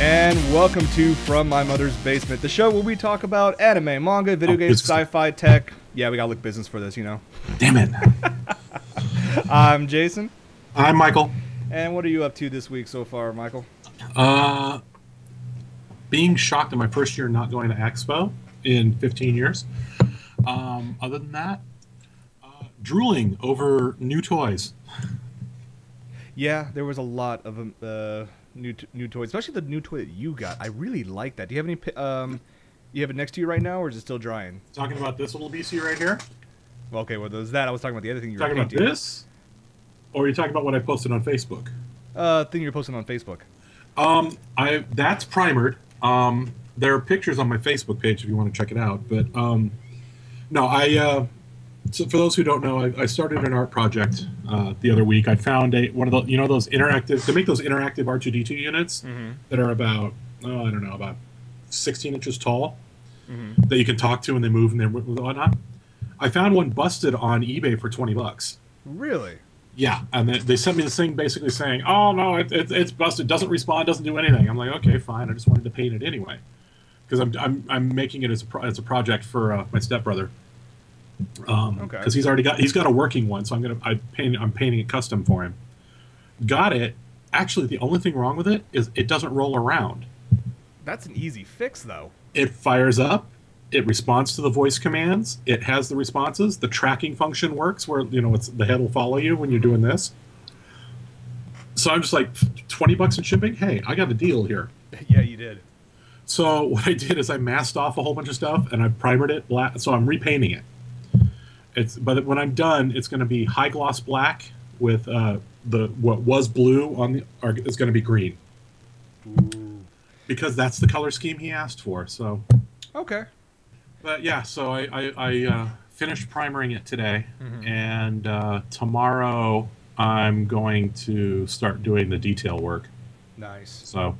And welcome to From My Mother's Basement, the show where we talk about anime, manga, video games, sci-fi, tech. Yeah, we got like business for this, you know. Damn it. I'm Jason. I'm Michael. And what are you up to this week so far, Michael? Being shocked in my first year not going to Expo in 15 years. Other than that, drooling over new toys. Yeah, there was a lot of new toys, especially the new toy that you got. I really like that. Do you have any? You have it next to you right now, or is it still drying? Talking about this little BC right here. Well, okay, well, there's that. I was talking about the other thing you were talking painting. about this, or are you talking about what I posted on Facebook? Thing you're posting on Facebook. That's primered. There are pictures on my Facebook page if you want to check it out. But no, so for those who don't know, I started an art project the other week. I found one of the those interactive to make those interactive R2D2 units that are about about 16 inches tall that you can talk to and they move and they whatnot. I found one busted on eBay for $20. Really? Yeah, and they sent me this thing basically saying, "Oh no, it's busted, doesn't respond, doesn't do anything." I'm like, okay, fine. I just wanted to paint it anyway because I'm making it as a project for my stepbrother. Okay. Because he's got a working one, so I'm painting it custom for him. Got it. Actually, the only thing wrong with it is it doesn't roll around. That's an easy fix, though. It fires up. It responds to the voice commands. It has the responses. The tracking function works, where the head will follow you when you're doing this. So I'm just like, $20 in shipping. Hey, I got a deal here. Yeah, you did. So what I did is I masked off a whole bunch of stuff and I primered it black. So I'm repainting it. But when I'm done, it's going to be high gloss black with what was blue it's going to be green. Ooh. Because that's the color scheme he asked for. So okay. But yeah, so I finished primering it today, and tomorrow I'm going to start doing the detail work. Nice. So,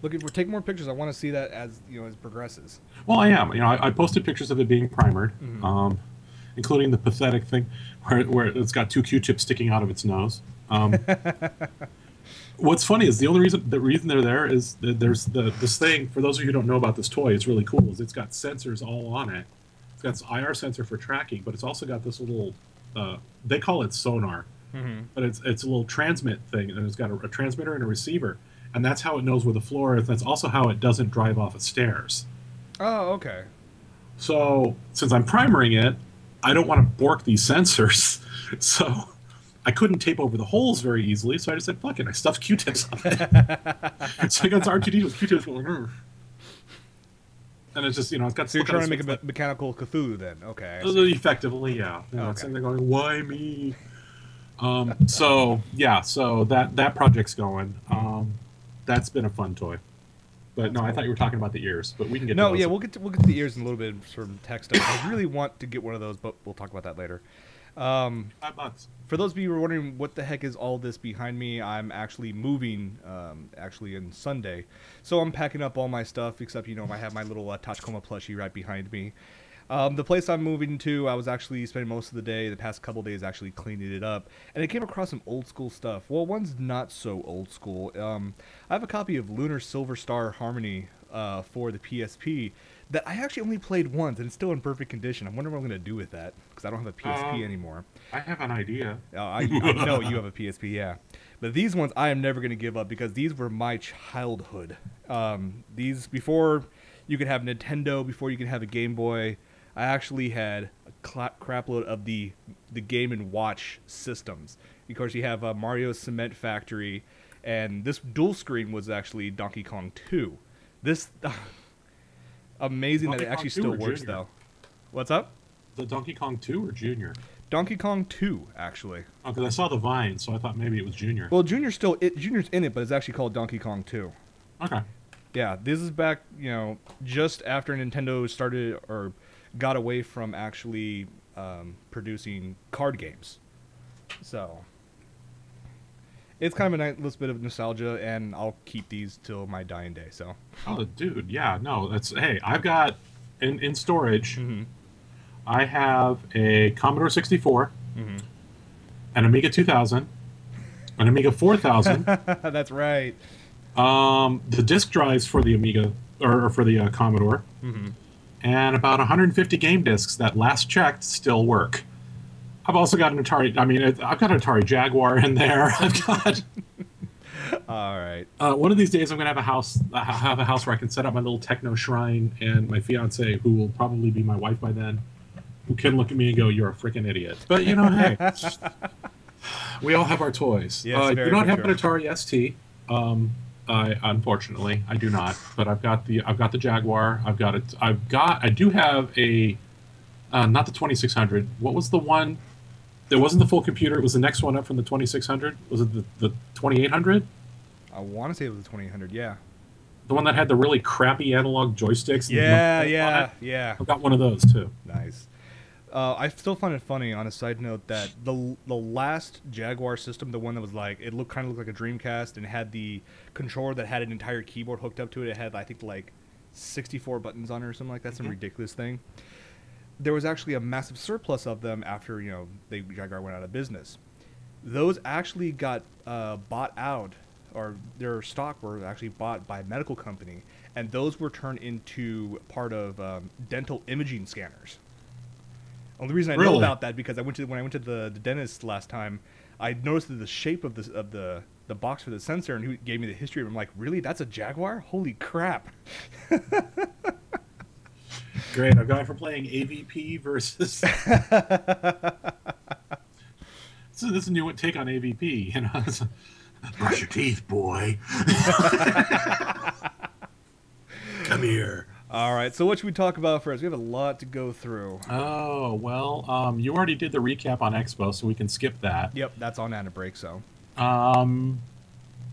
look, if we're taking more pictures, I want to see that as as it progresses. Well, I am. I posted pictures of it being primered, including the pathetic thing where it's got two Q-tips sticking out of its nose. What's funny is the reason they're there is that there's this thing, for those of you who don't know about this toy, it's really cool, is it's got sensors all on it. It's got this IR sensor for tracking, but it's also got this little, they call it sonar, but it's a little transmit thing, and it's got a transmitter and a receiver, and that's how it knows where the floor is. That's also how it doesn't drive off of stairs. Oh, okay. So, since I'm primering it, I don't want to bork these sensors, so I couldn't tape over the holes very easily, so I just said, fuck it, I stuffed Q-tips on it. So I got this R2D with Q-tips going, and it's just, it's got... So you're trying to make a mechanical Cthulhu then? Okay. Effectively, yeah. It's sitting there going, why me? So that project's going. That's been a fun toy. But no, I thought you were talking about the ears, but we can get to those. Yeah, we'll get to the ears in a little bit from tech stuff. I really want to get one of those, but we'll talk about that later. $5. For those of you who are wondering what the heck is all this behind me, I'm actually moving on Sunday. So I'm packing up all my stuff, except, I have my little Tachikoma plushie right behind me. The place I'm moving to, I was actually spending most of the day, the past couple days, actually cleaning it up. And I came across some old school stuff. Well, one's not so old school. I have a copy of Lunar Silver Star Harmony for the PSP that I actually only played once, and it's still in perfect condition. I'm wondering what I'm going to do with that, because I don't have a PSP anymore. I have an idea. I know you have a PSP, yeah. But these ones I am never going to give up, because these were my childhood. These, before you could have Nintendo, before you could have a Game Boy, I actually had a crapload of the Game & Watch systems. Of course, you have Mario's Cement Factory, and this dual screen was actually Donkey Kong 2. This... Amazing that it actually still works, though. What's up? The Donkey Kong 2 or Junior? Donkey Kong 2, actually. Oh, because I saw the Vine, so I thought maybe it was Junior. Well, Junior's in it, but it's actually called Donkey Kong 2. Okay. Yeah, this is back, just after Nintendo started or got away from actually producing card games. So it's kind of a nice little bit of nostalgia, and I'll keep these till my dying day. So. Oh, dude, yeah, no, hey, I've got in storage. I have a Commodore 64, an Amiga 2000, an Amiga 4000. That's right. The disk drives for the Amiga or for the Commodore, and about 150 game discs that last checked still work. I've also got an Atari. I mean, I've got an Atari Jaguar in there. I've got. All right. One of these days, I'm gonna have a house where I can set up my little techno shrine, and my fiance, who will probably be my wife by then, who can look at me and go, "You're a freaking idiot." But you know, hey, we all have our toys. Yes, I very do not have true. an Atari ST. Unfortunately, I do not. But I've got the Jaguar. I do have a not the 2600. What was the one? There wasn't the full computer. It was the next one up from the 2600. Was it the 2800? I want to say it was the 2800. Yeah. The one that had the really crappy analog joysticks. Yeah. I've got one of those too. Nice. I still find it funny, on a side note, that the last Jaguar system, the one that was like, it kind of looked like a Dreamcast and had the controller that had an entire keyboard hooked up to it. It had, I think, like 64 buttons on it or something like that, some ridiculous thing. There was actually a massive surplus of them after, Jaguar went out of business. Those actually got bought out, or their stock were actually bought by a medical company, and those were turned into part of dental imaging scanners. Only reason I know about that because when I went to the dentist last time, I noticed the shape of the box for the sensor, and he gave me the history of it. I'm like, really? That's a Jaguar? Holy crap! Great. I've gone from playing AVP versus. So this is a new take on AVP. You know, brush your teeth, boy. Come here. All right, so what should we talk about first? We have a lot to go through. Oh, well, you already did the recap on Expo, so we can skip that. Yep, that's on Anna Break, so. Well,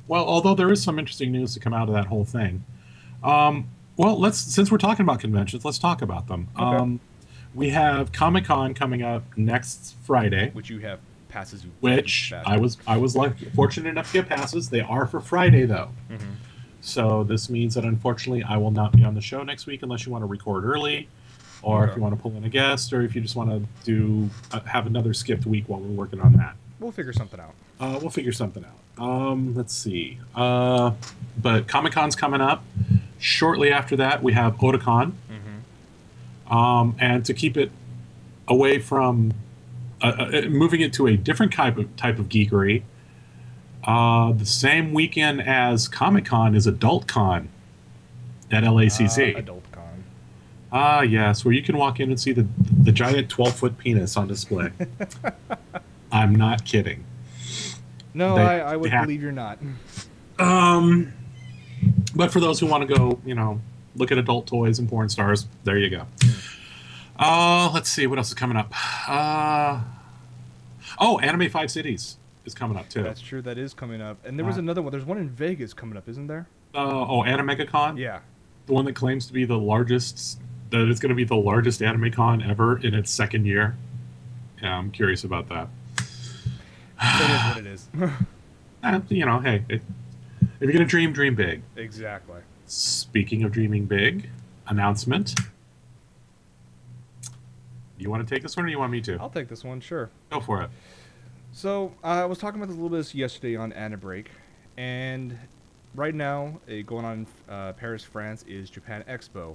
although there is some interesting news to come out of that whole thing. Well, since we're talking about conventions, let's talk about them. Okay. We have Comic-Con coming up next Friday. Which you have passes. Which I was fortunate enough to get passes. They are for Friday, though. Mm-hmm. So this means that, unfortunately, I will not be on the show next week unless you want to record early, or if you want to pull in a guest, or if you just want to have another skipped week while we're working on that. We'll figure something out. We'll figure something out. Let's see. But Comic-Con's coming up. Shortly after that, we have Otakon. Mm-hmm. And to keep it away from moving it to a different type of geekery, the same weekend as Comic-Con is AdultCon at LACC. AdultCon. Yes, where you can walk in and see the giant 12-foot penis on display. I'm not kidding. No, I would believe you're not. But for those who want to go, look at adult toys and porn stars, there you go. Let's see, what else is coming up? Anime 5 Cities is coming up, too. That's true, that is coming up. And there was another one. There's one in Vegas coming up, isn't there? AnimegaCon? Yeah. The one that claims to be the largest, that it's going to be the largest anime con ever in its second year. Yeah, I'm curious about that. It is what it is. Hey, if you're going to dream big. Exactly. Speaking of dreaming big, announcement. You want to take this one or you want me to? I'll take this one, sure. Go for it. So, I was talking about this a little bit yesterday on Anna Break, and right now, going on in Paris, France, is Japan Expo,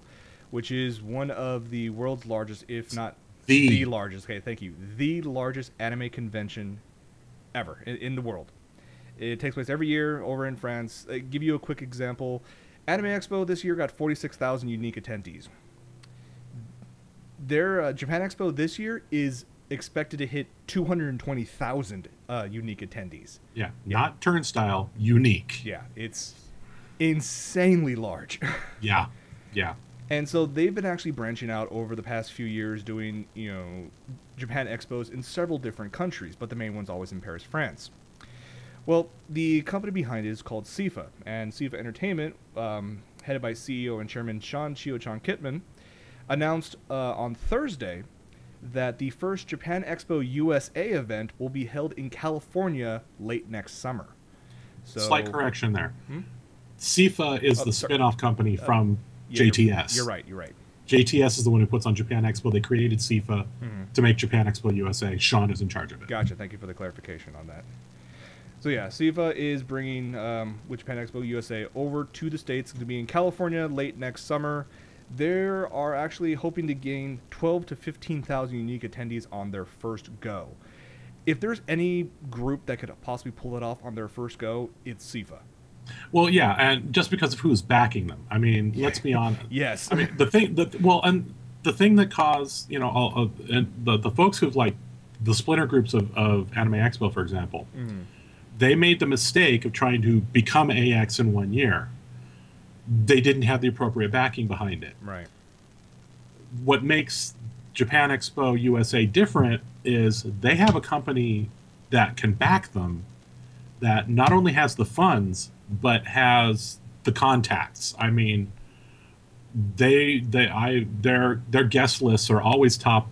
which is one of the world's largest, if not the largest, okay, thank you, the largest anime convention ever in the world. It takes place every year over in France. Give you a quick example. Anime Expo this year got 46,000 unique attendees. Their Japan Expo this year is expected to hit 220,000 unique attendees. Yeah, not turnstile, unique. Yeah, it's insanely large. Yeah. And so they've been actually branching out over the past few years, doing Japan Expos in several different countries, but the main one's always in Paris, France. Well, the company behind it is called Sci-Fi, and Sci-Fi Entertainment, headed by CEO and Chairman Sean Chio-chan Kitman, announced on Thursday that the first Japan Expo USA event will be held in California late next summer. So, slight correction there. Sci-Fi is the spin-off company from JTS. You're right. JTS is the one who puts on Japan Expo. They created Sci-Fi to make Japan Expo USA. Sean is in charge of it. Gotcha. Thank you for the clarification on that. So yeah, Sci-Fi is bringing with Japan Expo USA over to the States. It's going to be in California late next summer. They are actually hoping to gain 12 to 15,000 unique attendees on their first go. If there's any group that could possibly pull it off on their first go, it's Sci-Fi. Well, yeah, and just because of who's backing them. I mean, let's be honest. Yes. I mean, the thing that caused, and the folks who've like the splinter groups of Anime Expo, for example, they made the mistake of trying to become AX in 1 year. They didn't have the appropriate backing behind it. Right. What makes Japan Expo USA different is they have a company that can back them, that not only has the funds but has the contacts. I mean, their guest lists are always top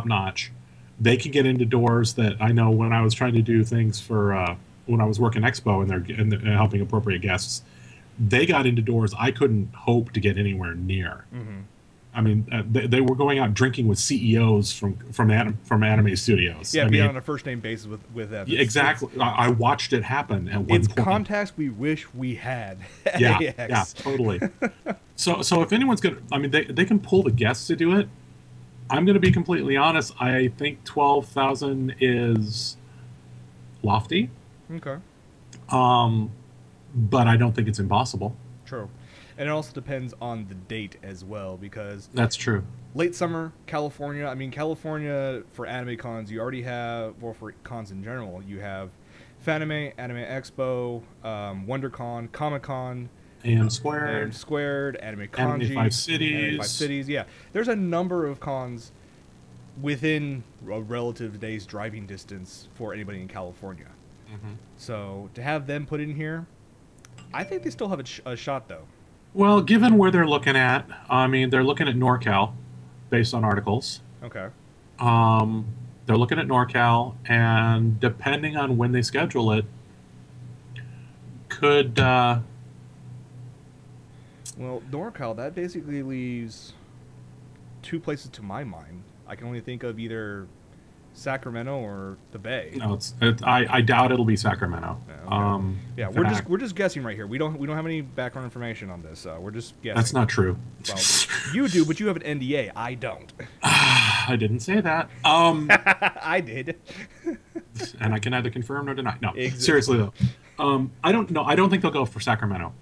notch. They can get into doors that I know when I was trying to do things for when I was working Expo and they're helping appropriate guests, they got into doors I couldn't hope to get anywhere near. I mean, they were going out drinking with CEOs from anime studios. Yeah, being on a first name basis with them. Yeah, exactly. I watched it happen at one point. It's contacts we wish we had. Yeah, totally. So if anyone's gonna, I mean, they can pull the guests to do it. I'm going to be completely honest. I think 12,000 is lofty. Okay. But I don't think it's impossible. True. And it also depends on the date as well, because that's true. Late summer, California. I mean, California for anime cons, you already have, well, for cons in general, you have Fanime, Anime Expo, WonderCon, Comic Con, AM Squared, Anime Kanji, Anime 5 Cities. Anime 5 Cities. Yeah, there's a number of cons within a relative day's driving distance for anybody in California. So to have them put in here, I think they still have a shot, though. Well, given where they're looking at, I mean, they're looking at NorCal, based on articles. Okay. They're looking at NorCal, and depending on when they schedule it, could... Well, NorCal, that basically leaves two places to my mind. I can only think of either Sacramento or the Bay. No, I doubt it'll be Sacramento. Okay. Yeah, we're just guessing right here. We don't have any background information on this. We're just guessing. That's not true. Well, you do, but you have an NDA. I don't. I didn't say that. I did. And I can neither confirm nor deny. No, exactly. Seriously though. I don't know. I don't think they'll go for Sacramento.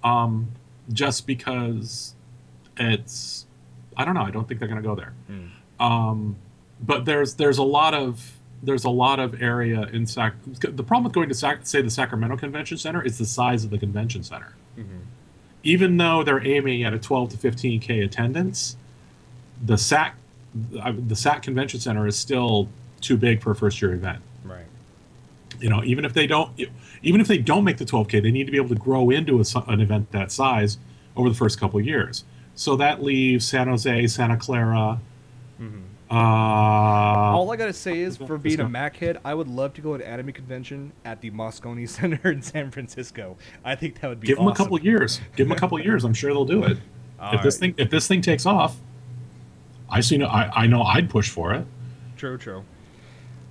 Just because it's, I don't know. I don't think they're going to go there. But there's a lot of area in the problem with going to say the Sacramento Convention Center is the size of the convention center. Even though they're aiming at a 12 to 15K attendance, the SAC Convention Center is still too big for a first year event. Right. You know, even if they don't make the 12K, they need to be able to grow into an event that size over the first couple of years. So that leaves San Jose, Santa Clara. All I gotta say is, for being a Mac head, I would love to go to an anime convention at the Moscone Center in San Francisco. I think that would be awesome. Give them a couple of years. Give them a couple of years. I'm sure they'll do it. If this thing takes off, I know I'd push for it. True.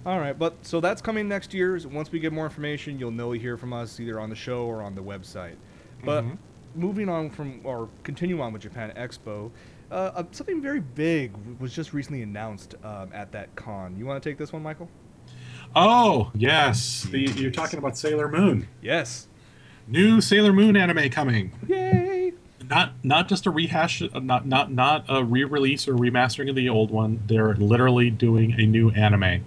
All right, but so that's coming next year. Once we get more information, you'll know hear from us either on the show or on the website. But moving on continue on with Japan Expo. Something very big was just recently announced at that con. You want to take this one, Michael? Oh, yes. You're talking about Sailor Moon. Yes. New Sailor Moon anime coming. Yay! Not just a rehash, not a re-release or remastering of the old one. They're literally doing a new anime.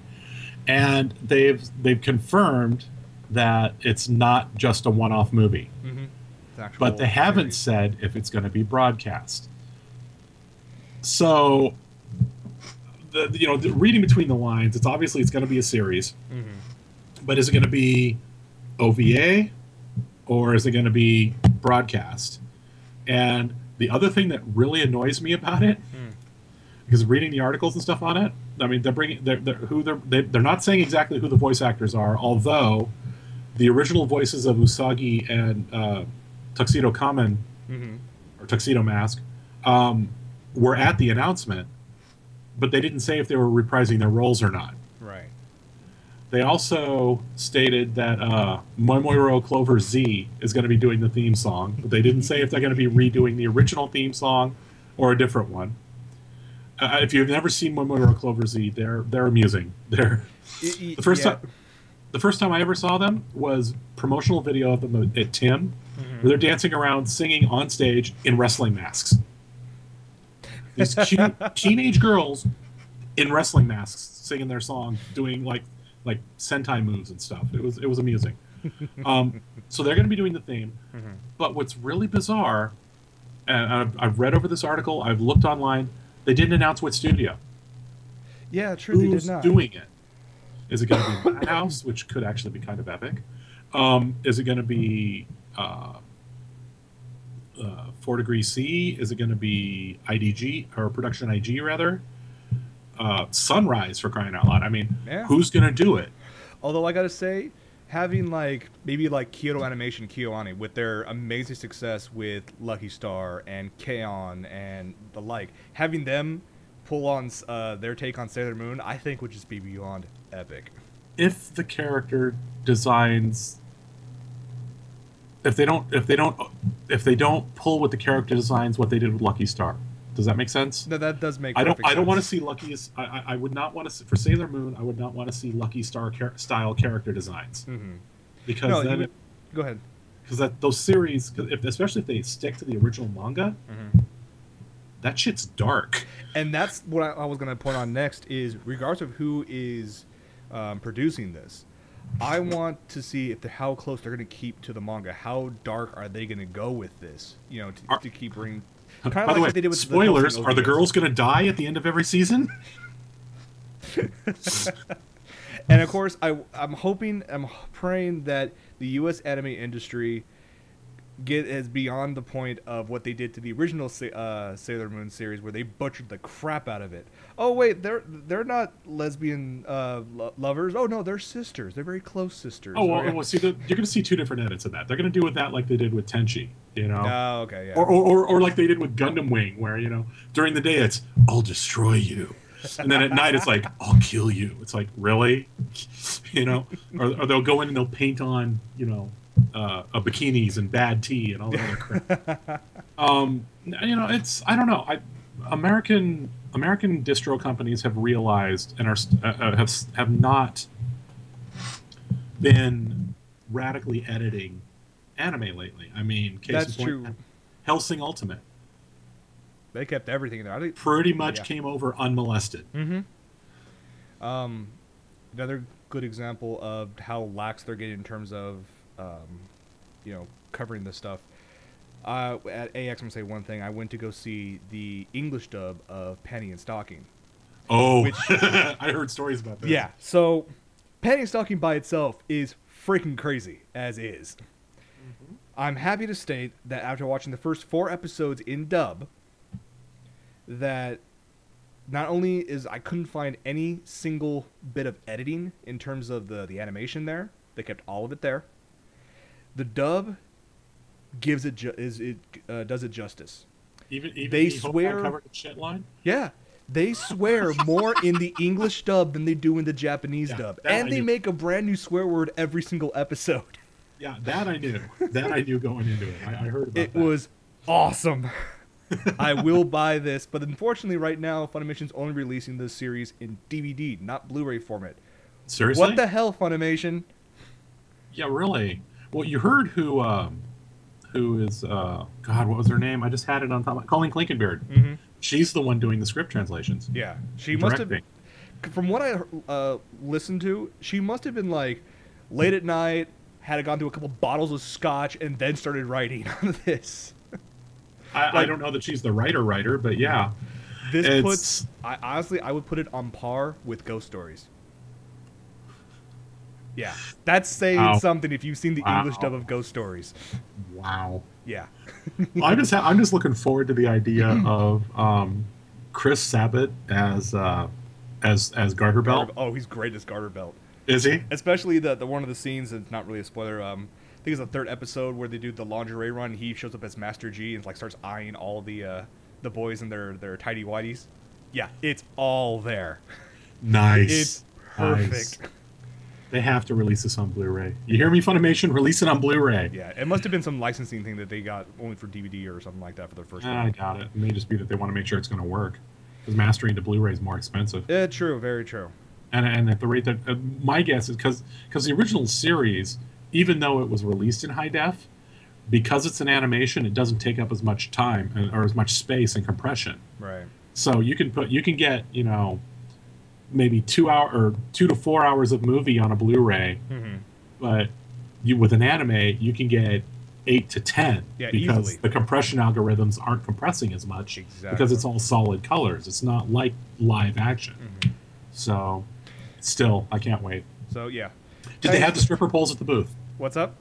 And they've confirmed that it's not just a one-off movie. But they haven't said if it's going to be broadcast. So, reading between the lines, it's obviously it's going to be a series. But is it going to be OVA or is it going to be broadcast? And the other thing that really annoys me about it, because reading the articles and stuff on it, I mean, they're not saying exactly who the voice actors are, although the original voices of Usagi and Tuxedo Kamen or Tuxedo Mask were at the announcement, but they didn't say if they were reprising their roles or not. Right. They also stated that Momoiro Clover Z is going to be doing the theme song, but they didn't say if they're going to be redoing the original theme song or a different one. If you've never seen Momoiro Clover Z, they're amusing. The first time I ever saw them was promotional video of them at Tim, where they're dancing around, singing on stage in wrestling masks. These cute teenage girls in wrestling masks singing their song, doing like Sentai moves and stuff. It was amusing. So they're going to be doing the theme. But what's really bizarre, and I've read over this article, I've looked online, they didn't announce what studio. Yeah, true. They did not. Who's doing it? Is it going to be Madhouse, which could actually be kind of epic? Is it going to be 4 Degrees C? Is it going to be IDG, or Production IG rather? Sunrise, for crying out loud. I mean, who's going to do it? Although I got to say, having maybe Kyoto Animation, KyoAni, with their amazing success with Lucky Star and K-On! And the like, having them pull on their take on Sailor Moon, I think would just be beyond epic. If the character designs, if they don't pull with the character designs what they did with Lucky Star, does that make sense? No, that does make. I don't want to see Lucky. I would not want to see, for Sailor Moon. I would not want to see Lucky Star style character designs, because go ahead. Because those series, especially if they stick to the original manga, that shit's dark. And that's what I was going to point on next. Is regardless of who is producing this, I want to see how close they're going to keep to the manga. How dark are they going to go with this? To keep bringing. By the way, they did with spoilers, are the girls going to die at the end of every season? And of course, I'm praying that the U.S. anime industry is beyond the point of what they did to the original Sailor Moon series, where they butchered the crap out of it. Oh wait, they're not lesbian lovers. Oh no, they're sisters. They're very close sisters. Oh well, see, you're going to see two different edits of that. They're going to do with that like they did with Tenchi, Oh, okay, yeah. Or like they did with Gundam Wing, where during the day it's "I'll destroy you," and then at night it's like "I'll kill you." It's like, really, or they'll go in and they'll paint on bikinis and bad tea and all that other crap. It's, I don't know. American distro companies have realized and have not been radically editing anime lately. I mean, that's true. Hellsing Ultimate. They kept everything there. Pretty much came over unmolested. Another good example of how lax they're getting in terms of covering this stuff. At AX, I'm going to say one thing. I went to go see the English dub of Penny and Stocking. Oh, which, I heard stories about this. Yeah, so Penny and Stocking by itself is freaking crazy, as is. I'm happy to state that after watching the first 4 episodes in dub, that not only is I couldn't find any single bit of editing in terms of the animation there. They kept all of it there. The dub does it justice. Even they swear covered the shit line? Yeah. They swear more in the English dub than they do in the Japanese dub. And they make a brand new swear word every single episode. Yeah, that I knew. That I knew going into it. I heard about it. It was awesome. I will buy this, but unfortunately right now Funimation's only releasing this series in DVD, not Blu-ray format. Seriously? What the hell, Funimation? Yeah, really. Well, you heard who is God, what was her name? I just had it on top. Colleen Klinkenbeard. She's the one doing the script translations. Yeah, she must have. From what I listened to, she must have been late at night, had gone through a couple bottles of scotch, and then started writing on this. I don't know that she's the writer, but yeah. This puts. I would put it on par with Ghost Stories. Yeah, that's saying something if you've seen the English dub of Ghost Stories. Wow. Yeah. I'm just looking forward to the idea of Chris Sabat as Garter Belt. Oh, he's great as Garter Belt. Is he? Especially the one of the scenes. It's not really a spoiler. I think it's the 3rd episode where they do the lingerie run. He shows up as Master G and starts eyeing all the boys in their tidy whities. Yeah, it's all there. Nice. It's perfect. Nice. They have to release this on Blu-ray. You hear me, Funimation? Release it on Blu-ray. Yeah, it must have been some licensing thing that they got only for DVD or something like that for their first one. I doubt it. It may just be that they want to make sure it's going to work. Because mastering to Blu-ray is more expensive. Yeah, true. Very true. And at the rate that... my guess is because the original series, even though it was released in high def, because it's an animation, it doesn't take up as much time or as much space and compression. Right. So you can get, you know, maybe 2 to 4 hours of movie on a Blu-ray, but with an anime you can get 8 to 10 because easily. The compression algorithms aren't compressing as much because it's all solid colors. It's not like live action. So, still, I can't wait. So yeah. Did they have the stripper poles at the booth? What's up?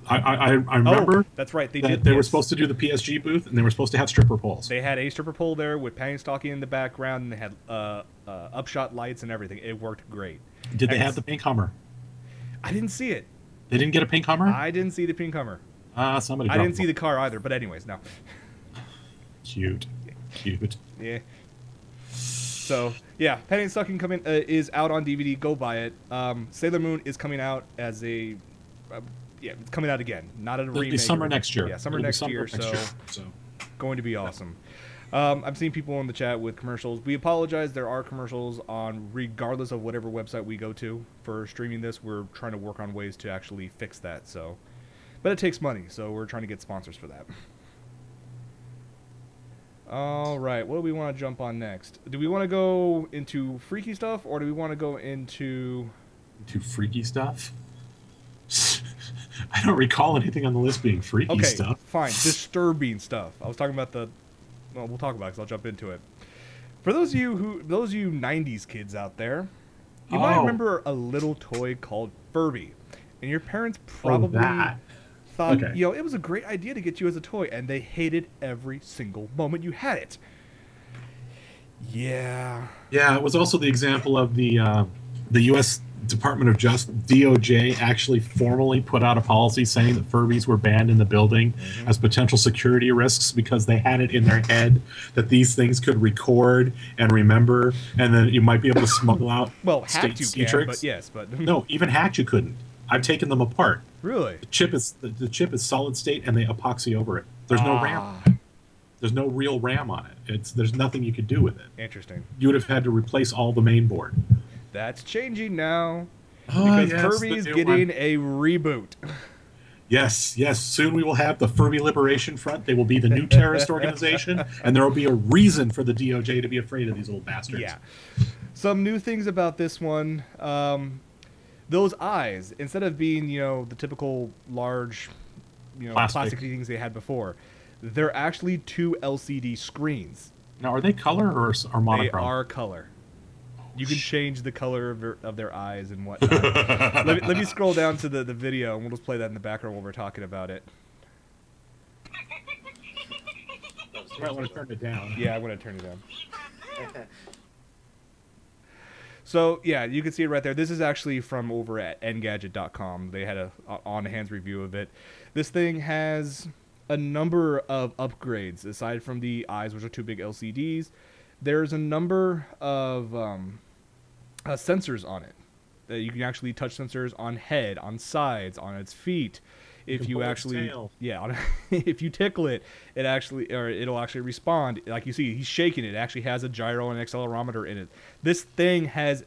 I remember. That's right. They were supposed to do the PSG booth, and they were supposed to have stripper poles. They had a stripper pole there with panty stocking in the background, and they had upshot lights and everything. It worked great. Did they have the pink Hummer? I didn't see it. They didn't get a pink Hummer? I didn't see the pink Hummer. Somebody. I didn't see the car either. But anyways, no. Cute. Yeah. So yeah, Penny Stocking is out on DVD. Go buy it. Sailor Moon is coming out as a. It's coming out again. Not a remake. Summer next year. Yeah, summer next year. So going to be awesome. I've seen people in the chat with commercials. We apologize. There are commercials on regardless of whatever website we go to for streaming this. We're trying to work on ways to actually fix that. So, but it takes money, so we're trying to get sponsors for that. All right, what do we want to jump on next? Do we want to go into freaky stuff, or do we want to go into freaky stuff? I don't recall anything on the list being freaky stuff. Okay, fine. Disturbing stuff. I was talking about well, we'll talk about it because I'll jump into it. For those of you 90s kids out there, you might remember a little toy called Furby. And your parents probably thought, it was a great idea to get you as a toy, and they hated every single moment you had it. Yeah. Yeah, it was also the example of the U.S. Department of Justice, DOJ, actually formally put out a policy saying that Furbies were banned in the building as potential security risks because they had it in their head that these things could record and remember, and then you might be able to smuggle out state secrets. But no, even hacked you couldn't. I've taken them apart. Really? The chip is solid state, and they epoxy over it. There's no RAM on it. There's no real RAM on it. There's nothing you could do with it. Interesting. You would have had to replace all the main board. That's changing now because Furby's getting a reboot. Yes. Soon we will have the Furby Liberation Front. They will be the new terrorist organization, and there will be a reason for the DOJ to be afraid of these old bastards. Yeah. Some new things about this one. Those eyes, instead of being, the typical large, plastic things they had before, they're actually 2 LCD screens. Now, are they color or monochrome? They are color. You can change the color of their eyes and whatnot. let me scroll down to the video, and we'll just play that in the background while we're talking about it. You might want to turn it down. Yeah, I'm going to turn it down. So, yeah, you can see it right there. This is actually from over at Engadget.com. They had a on-hands review of it. This thing has a number of upgrades. Aside from the eyes, which are 2 big LCDs, there's a number of sensors on it. You can actually touch sensors on head, on sides, on its feet. If you actually, if you tickle it, it'll actually respond. Like you see, he's shaking it. It actually has a gyro and accelerometer in it. This thing has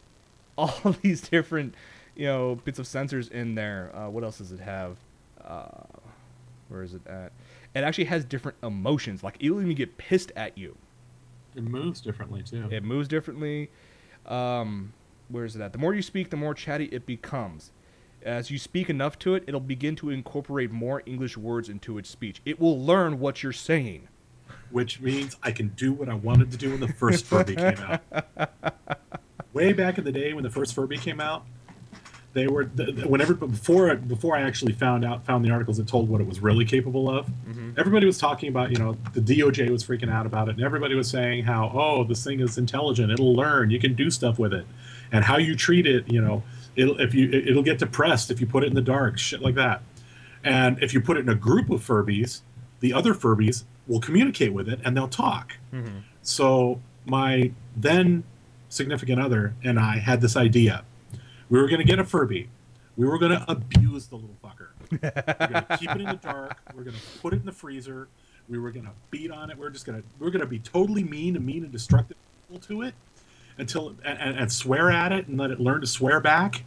all these different, bits of sensors in there. What else does it have? Where is it at? It actually has different emotions. Like it'll even get pissed at you. It moves differently too. It moves differently. Where is it at? The more you speak, the more chatty it becomes. As you speak enough to it, it'll begin to incorporate more English words into its speech. It will learn what you're saying. Which means I can do what I wanted to do when the first Furby came out. Way back in the day when the first Furby came out, they were before I actually found the articles that told what it was really capable of. Everybody was talking about, the DOJ was freaking out about it, and everybody was saying how, this thing is intelligent, it'll learn, you can do stuff with it, and how you treat it, it'll get depressed if you put it in the dark, shit like that. And if you put it in a group of Furbies, the other Furbies will communicate with it and they'll talk. So my then significant other and I had this idea. We were going to get a Furby. We were going to abuse the little fucker. We're going to keep it in the dark. We're going to put it in the freezer. We were going to beat on it. We're going to be totally mean and destructive to it and swear at it and let it learn to swear back.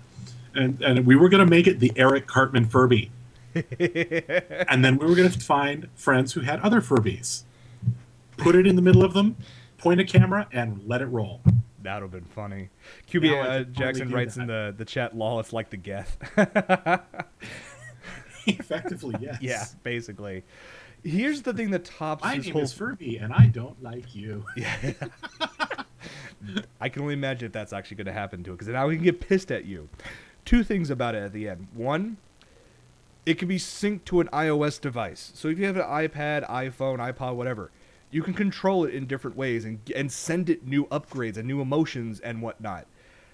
And we were going to make it the Eric Cartman Furby. And then we were going to find friends who had other Furbies. Put it in the middle of them, point a camera, and let it roll. That would have been funny. QB Jackson writes in the chat, lol, it's like the Geth. Effectively, yes. Yeah, basically. Here's the thing that tops My this name whole... is Furby, and I don't like you. Yeah. I can only imagine if that's actually going to happen to it, because now we can get pissed at you. Two things about it at the end. One, it can be synced to an iOS device. So if you have an iPad, iPhone, iPod, whatever, you can control it in different ways and send it new upgrades and new emotions and whatnot.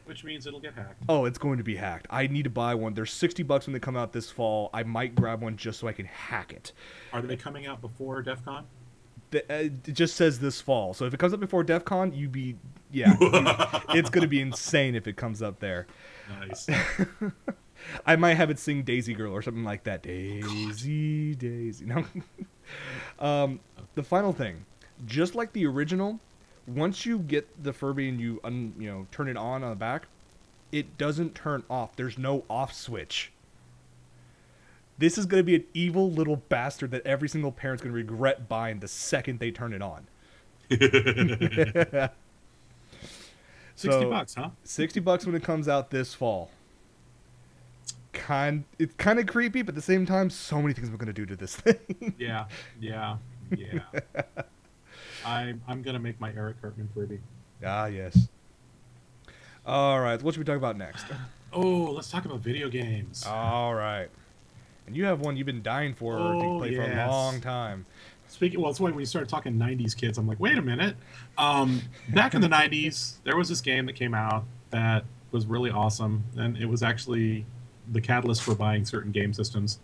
Which means it'll get hacked. Oh, it's going to be hacked. I need to buy one. They're $60 when they come out this fall. I might grab one just so I can hack it. Are they coming out before DEF CON? It just says this fall. So if it comes up before DEF CON, it's going to be insane if it comes up there. Nice. I might have it sing Daisy Girl or something like that. Daisy, Daisy. No. The final thing, just like the original, once you get the Furby and you turn it on the back, it doesn't turn off. There's no off switch. This is going to be an evil little bastard that every single parent's going to regret buying the second they turn it on. $60, huh? $60 when it comes out this fall. It's kind of creepy, but at the same time, so many things we're going to do to this thing. Yeah. I'm gonna make my Eric Cartman Furby. Ah, yes. All right, what should we talk about next? Oh, let's talk about video games. All right. And you have one you've been dying for to play for a long time. Well, it's when you started talking 90s kids, I'm like, wait a minute. Back in the 90s, there was this game that came out that was really awesome, and it was actually the catalyst for buying certain game systems,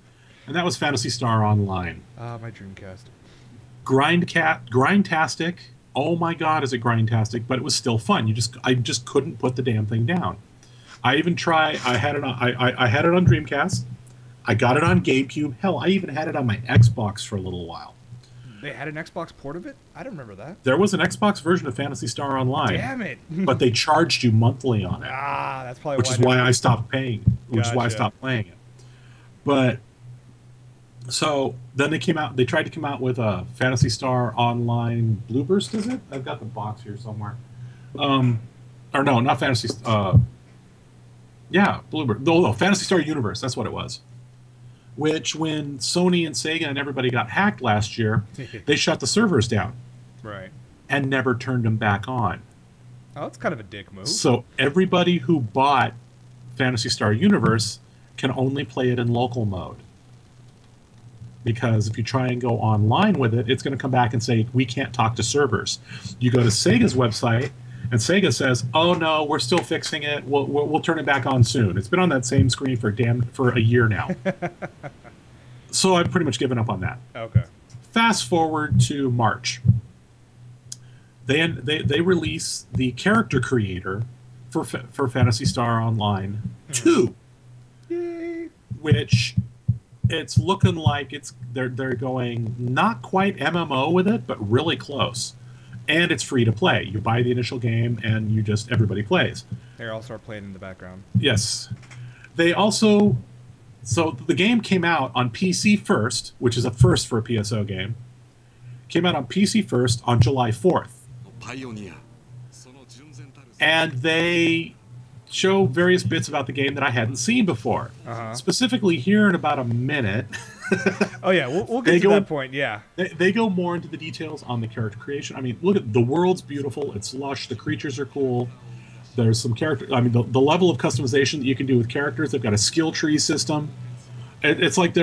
and that was Phantasy Star Online. Ah, my Dreamcast. Grindtastic. Oh my God, is it grindtastic? But it was still fun. I just couldn't put the damn thing down. I even tried. I had it on Dreamcast. I got it on GameCube. Hell, I even had it on my Xbox for a little while. They had an Xbox port of it? I don't remember that. There was an Xbox version of Phantasy Star Online. Damn it! But they charged you monthly on it. Ah, that's probably which is why I stopped paying. Which is why I stopped playing it. But so then they tried to come out with a Phantasy Star Online Blueburst, is it? I've got the box here somewhere. Or no, not Phantasy. Yeah, Blueburst. No, Phantasy Star Universe. That's what it was. Which, when Sony and Sega and everybody got hacked last year, they shut the servers down. Right. And never turned them back on. Oh, that's kind of a dick move. So everybody who bought Phantasy Star Universe can only play it in local mode. Because if you try and go online with it, it's going to come back and say, we can't talk to servers. You go to Sega's website, and Sega says, oh no, we're still fixing it. We'll turn it back on soon. It's been on that same screen for a year now. So I've pretty much given up on that. Okay. Fast forward to March. They release the character creator for Phantasy Star Online 2. Yay. Which it's looking like they're going not quite MMO with it, but really close. And it's free to play. You buy the initial game, and everybody plays. Here, I'll start playing in the background. Yes. They also... So the game came out on PC first, which is a first for a PSO game. Came out on PC first on July 4th. And they show various bits about the game that I hadn't seen before. Specifically here in about a minute... Oh yeah, we'll get to that point. Yeah, they go more into the details on the character creation. I mean, look at the world's beautiful. It's lush. The creatures are cool. There's some character. I mean, the level of customization that you can do with characters. They've got a skill tree system. It's like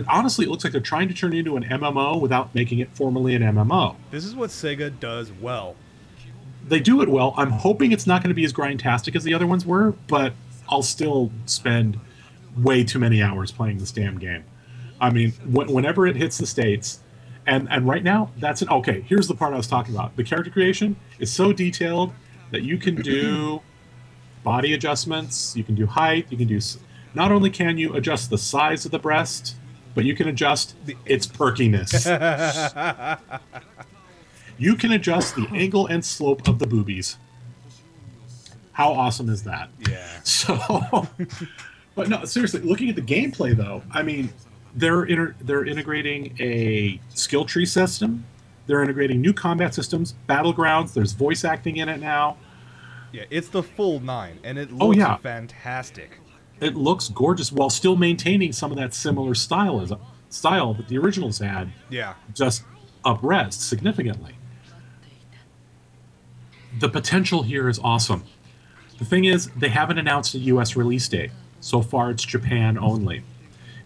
honestly, it looks like they're trying to turn it into an MMO without making it formally an MMO. This is what Sega does well. They do it well. I'm hoping it's not going to be as grindtastic as the other ones were, but I'll still spend way too many hours playing this damn game. I mean, whenever it hits the States, and right now, that's it. Okay, here's the part I was talking about. The character creation is so detailed that you can do body adjustments. You can do height. You can do. Not only can you adjust the size of the breast, but you can adjust its perkiness. You can adjust the angle and slope of the boobies. How awesome is that? Yeah. So, but no, seriously, looking at the gameplay though, I mean, they're integrating a skill tree system. They're integrating new combat systems, battlegrounds. There's voice acting in it now. Yeah, it's the full 9, and it looks fantastic. It looks gorgeous while still maintaining some of that similar style that the originals had. Yeah. Just up-res significantly. The potential here is awesome. The thing is, they haven't announced a U.S. release date. So far, it's Japan only.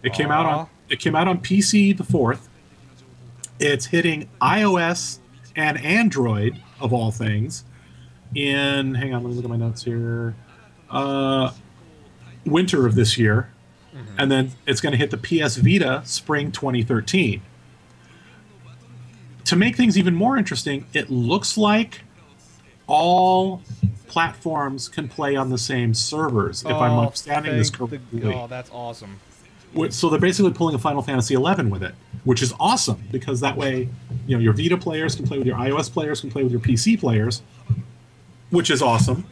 It came out on PC the 4th. It's hitting iOS and Android, of all things, in, hang on, let me look at my notes here, winter of this year. Mm-hmm. And then it's going to hit the PS Vita spring 2013. To make things even more interesting, it looks like all platforms can play on the same servers, if I'm understanding this correctly. Oh, that's awesome. So they're basically pulling a Final Fantasy XI with it, which is awesome, because that way, you know, your Vita players can play with your iOS players, can play with your PC players, which is awesome.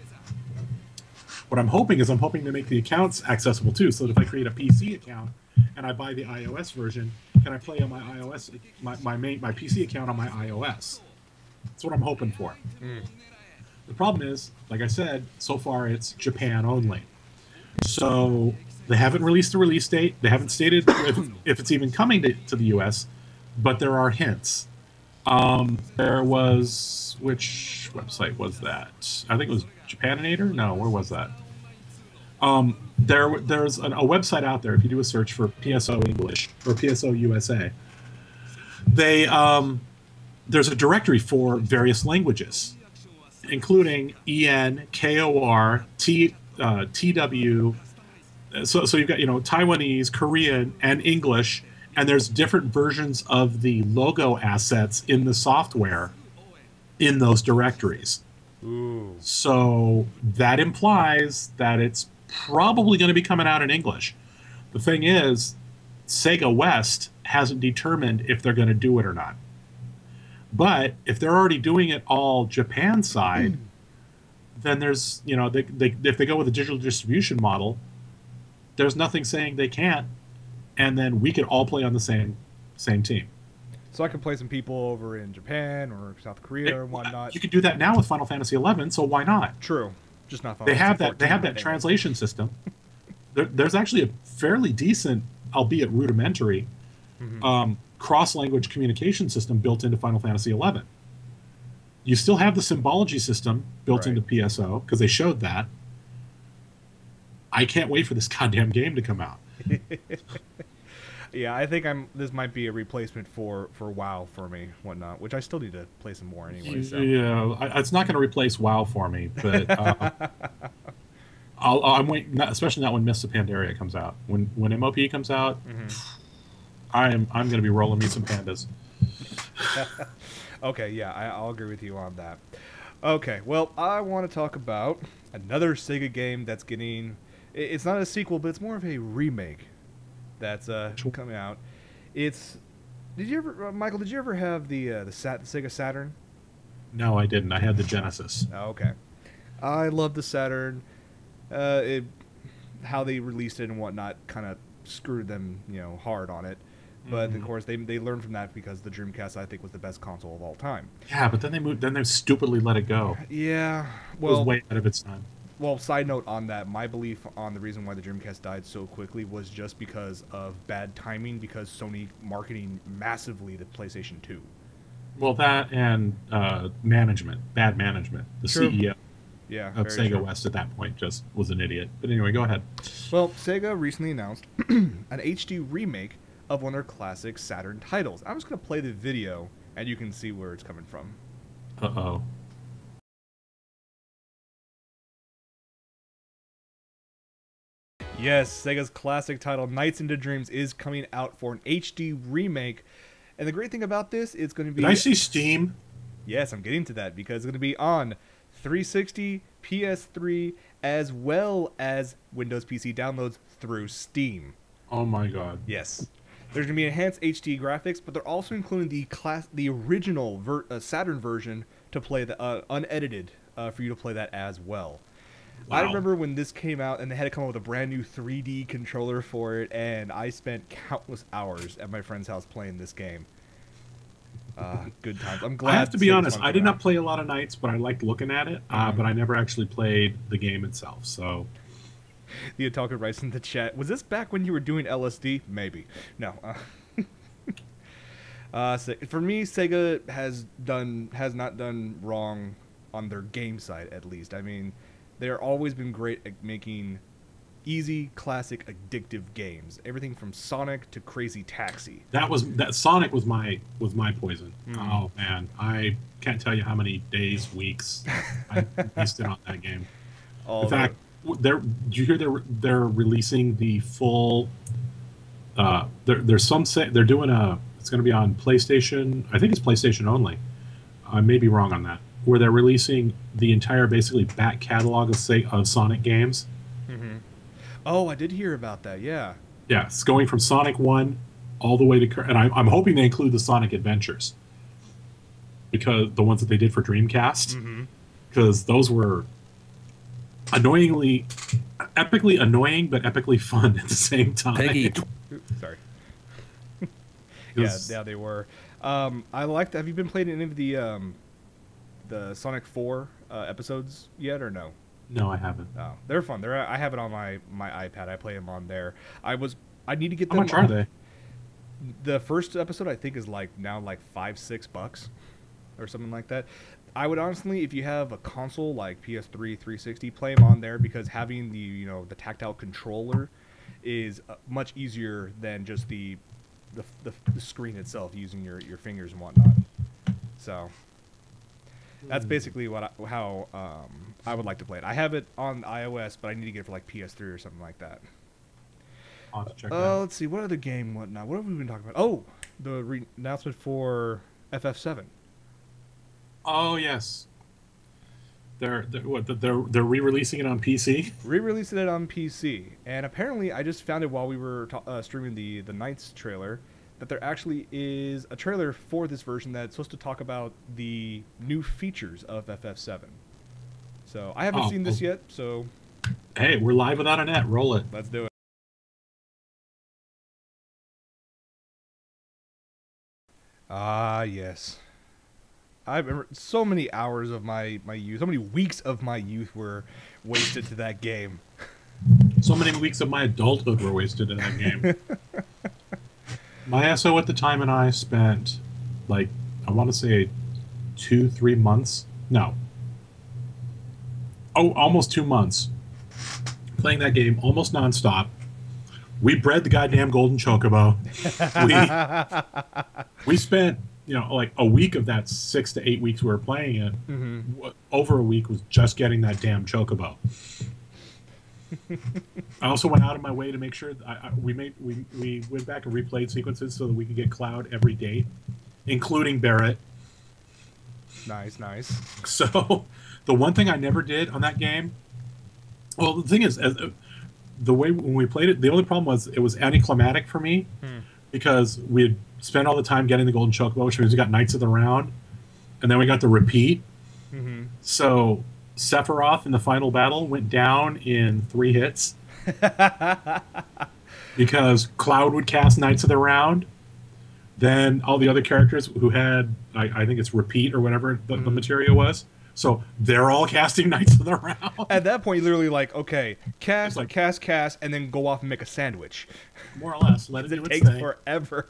What I'm hoping is to make the accounts accessible too, so that if I create a PC account and I buy the iOS version, can I play on my iOS, my PC account on my iOS? That's what I'm hoping for. Mm. The problem is, like I said, so far it's Japan only. So they haven't released a release date. They haven't stated if it's even coming to the US, but there are hints. There was, which website was that? I think it was Japaninator? No, where was that? There's a website out there. If you do a search for PSO English or PSO USA, there's a directory for various languages, including EN, KOR, TW. So you've got, you know, Taiwanese, Korean, and English, and there's different versions of the logo assets in the software in those directories. Ooh. So that implies that it's probably going to be coming out in English. The thing is, Sega West hasn't determined if they're going to do it or not. But if they're already doing it all Japan side, then there's, you know, if they go with a digital distribution model, there's nothing saying they can't, and then we could all play on the same team. So I can play some people over in Japan or South Korea or whatnot. You could do that now with Final Fantasy XI, so why not? True, just not. They have that translation system. There's actually a fairly decent, albeit rudimentary, cross-language communication system built into Final Fantasy XI. You still have the symbology system built into PSO, because they showed that. I can't wait for this goddamn game to come out. Yeah, I think this might be a replacement for WoW for me, whatnot, which I still need to play some more anyway. So. Yeah, it's not going to replace WoW for me, but I'm waiting, especially not when Mists of Pandaria comes out. When MOP comes out, I'm going to be rolling me some pandas. Okay, yeah, I'll agree with you on that. Okay, well, I want to talk about another Sega game that's getting... It's not a sequel, but it's more of a remake that's coming out. It's... Did you ever, Michael, did you ever have the Sega Saturn? No, I didn't. I had the Genesis. Oh, okay. I love the Saturn. How they released it and whatnot kind of screwed them, you know, hard on it. But of course, they learned from that, because the Dreamcast, I think, was the best console of all time. Yeah, but then they stupidly let it go. Yeah, well, it was way out of its time. Well, side note on that, my belief on the reason why the Dreamcast died so quickly was just because of bad timing, because Sony marketing massively the PlayStation 2. Well, that and management, bad management. The True. CEO of Sega West at that point just was an idiot. But anyway, go ahead. Well, Sega recently announced an HD remake of one of their classic Saturn titles. I'm just going to play the video, and you can see where it's coming from. Uh-oh. Yes, Sega's classic title, Nights into Dreams, is coming out for an HD remake. And the great thing about this, it's going to be... Did I see Steam? Yes, I'm getting to that, because it's going to be on 360, PS3, as well as Windows PC downloads through Steam. Oh my god. Yes. There's going to be enhanced HD graphics, but they're also including the original Saturn version to play the unedited for you to play that as well. Wow. I remember when this came out and they had to come up with a brand new 3D controller for it, and I spent countless hours at my friend's house playing this game. Good times. I'm glad. I have to be honest, I did not play a lot of nights, but I liked looking at it, but I never actually played the game itself, so... The Otaku writes in the chat, was this back when you were doing LSD? Maybe. No. So for me, Sega has not done wrong on their game side, at least. I mean, they're always been great at making easy, classic, addictive games. Everything from Sonic to Crazy Taxi. That Sonic was my poison. Oh man, I can't tell you how many days, weeks I wasted on that game. In fact, did you hear they're releasing the full? There's some say they're doing it's going to be on PlayStation. I think it's PlayStation only. I may be wrong on that. Where they're releasing the entire basically back catalog of Sonic games. Mm-hmm. Oh, I did hear about that. Yeah. Yeah, it's going from Sonic 1 all the way to, and I'm hoping they include the Sonic Adventures, because the ones that they did for Dreamcast, because those were epically annoying, but epically fun at the same time. Peggy. Sorry. Yeah, they were. I liked. Have you been playing any of the Sonic 4 episodes yet, or no? No, I haven't. Oh, they're fun. I have it on my iPad. I play them on there. I need to get them. How much are they? The first episode I think is now $5-6 or something like that. I would honestly, if you have a console like PS3, 360, play them on there, because having the tactile controller is much easier than just the screen itself, using your fingers and whatnot. So that's basically how I would like to play it. I have it on iOS, but I need to get it for PS3 or something like that. I'll have to check that out. Let's see, what other game, whatnot? What have we been talking about? Oh, the announcement for FF7. Oh yes, they're re-releasing it on PC. Re-releasing it on PC, and apparently I just found it while we were streaming the Knights trailer, that there actually is a trailer for this version that's supposed to talk about the new features of FF7. So I haven't seen this yet, so... Hey, we're live without a net. Roll it. Let's do it. Ah, yes. I remember so many hours of my youth, so many weeks of my youth were wasted to that game. So many weeks of my adulthood were wasted in that game. My SO at the time and I spent, I want to say 2-3 months. No. Oh, almost 2 months playing that game almost nonstop. We bred the goddamn golden chocobo. We spent, a week of that 6 to 8 weeks we were playing it. Over a week was just getting that damn chocobo. I also went out of my way to make sure we went back and replayed sequences so that we could get Cloud every day, including Barrett. Nice. So the one thing I never did on that game, well, the thing is, the way when we played it, the only problem was it was anticlimactic for me because we had spent all the time getting the golden chocobo, which means we got Knights of the Round, and then we got the repeat. So Sephiroth in the final battle went down in 3 hits because Cloud would cast Knights of the Round. Then all the other characters who had, I think it's repeat or whatever the material was. So they're all casting Knights of the Round. At that point, you're literally okay, cast, and then go off and make a sandwich. More or less. Let it do its thing. It takes forever.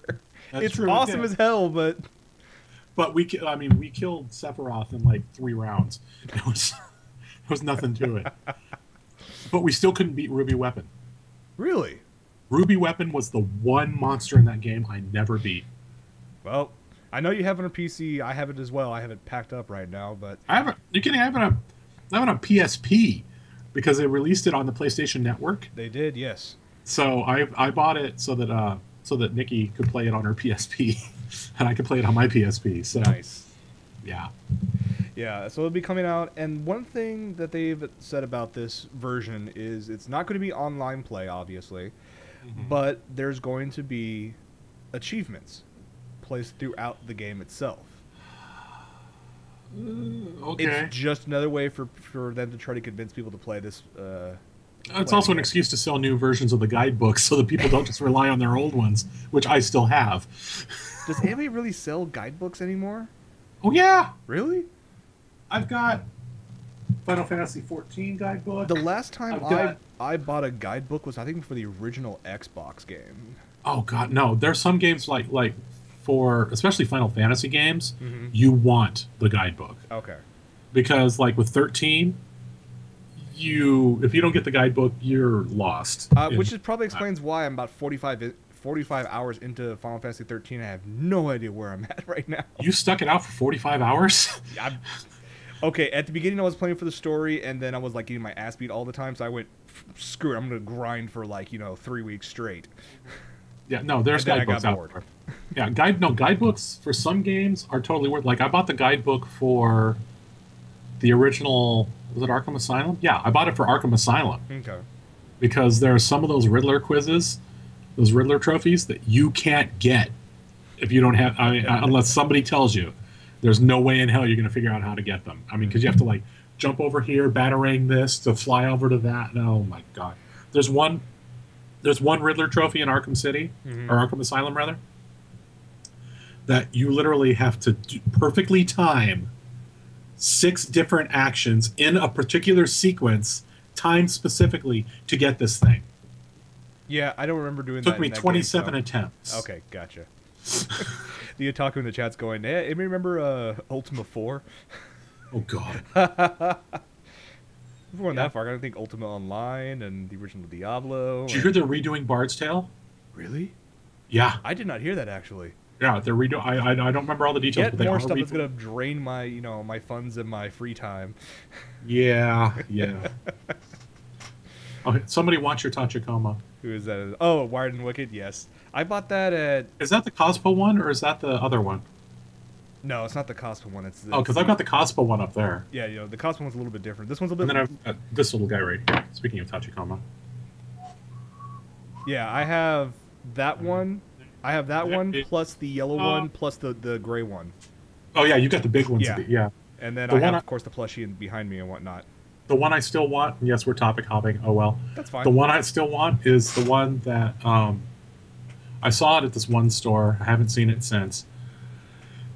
It's true, awesome as hell, but... But we killed Sephiroth in 3 rounds. It was nothing to it. But we still couldn't beat Ruby Weapon. Really? Ruby Weapon was the one monster in that game I never beat. Well, I know you have it on PC. I have it as well. I have it packed up right now, but... You're kidding? I have it on PSP because they released it on the PlayStation Network. They did, yes. So I bought it so that Nikki could play it on her PSP, and I could play it on my PSP. So nice. Yeah. Yeah, so it'll be coming out, and one thing that they've said about this version is it's not going to be online play, obviously, but there's going to be achievements placed throughout the game itself. Okay. It's just another way for them to try to convince people to play this. It's also an excuse to sell new versions of the guidebooks so that people don't just rely on their old ones, which I still have. Does anybody really sell guidebooks anymore? Oh, yeah. Really? I've got Final Fantasy XIV guidebook. The last time I bought a guidebook was, I think, for the original Xbox game. Oh, God, no. There's some games like for, especially Final Fantasy games, you want the guidebook. Okay. Because, like, with 13, if you don't get the guidebook, you're lost. Which probably explains why I'm about 45 hours into Final Fantasy 13. I have no idea where I'm at right now. You stuck it out for 45 hours? Okay, at the beginning I was playing for the story, and then I was like getting my ass beat all the time, so I went, screw it, I'm going to grind for 3 weeks straight. Yeah, no, there's guidebooks out there. Yeah, guidebooks for some games are totally worth. Like, I bought the guidebook for the original, was it Arkham Asylum? Yeah, I bought it for Arkham Asylum. Okay. Because there are some of those Riddler quizzes, those Riddler trophies, that you can't get if you don't have, unless somebody tells you. There's no way in hell you're going to figure out how to get them. I mean, because you have to, like, jump over here, batarang this, to fly over to that. And, oh, my God. There's one Riddler trophy in Arkham City, or Arkham Asylum, rather, that you literally have to perfectly time 6 different actions in a particular sequence, timed specifically, to get this thing. Yeah, I don't remember doing that. It took me 27 attempts. Okay, gotcha. The otaku in the chat's going, hey, anybody remember Ultima 4? Oh, God. We're going that far. I think Ultima Online and the original Diablo. Did you hear they're redoing Bard's Tale? Really? Yeah. I did not hear that, actually. Yeah, they're redoing. I don't remember all the details. Yet but more stuff that's going to drain my, my funds and my free time. Yeah. Okay, somebody wants your Tachikoma. Who is that? Oh, Wired and Wicked, yes. I bought that at... Is that the Cospo one, or is that the other one? No, it's not the Cospo one. It's because I've got the Cospo one up there. Yeah, the Cospo one's a little bit different. This one's a little bit... And then I've got this little guy right here. Speaking of Tachikoma. Yeah, I have that one. I have that one, plus the yellow one, plus the gray one. Oh, yeah, you got the big ones. Yeah. And then I have, of course, the plushie behind me and whatnot. The one I still want, yes, we're topic hopping, oh well. That's fine. The one I still want is the one that I saw it at this one store. I haven't seen it since.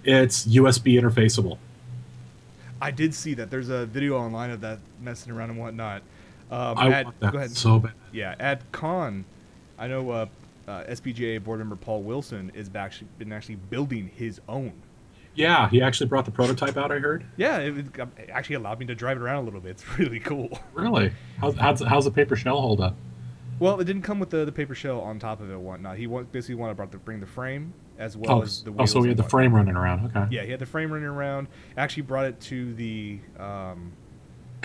It's USB interfaceable. I did see that. There's a video online of that messing around and whatnot. I want that go ahead. so bad. Yeah, at Con, I know SPGA board member Paul Wilson has been actually building his own. Yeah, he actually brought the prototype out, I heard. Yeah, it actually allowed me to drive it around a little bit. It's really cool. Really? How's the paper shell hold up? Well, it didn't come with the paper shell on top of it and whatnot. He basically wanted to bring the frame as well as the wheels. Oh, so he had the frame running around, okay. Yeah, he had the frame running around. Actually brought it to the... And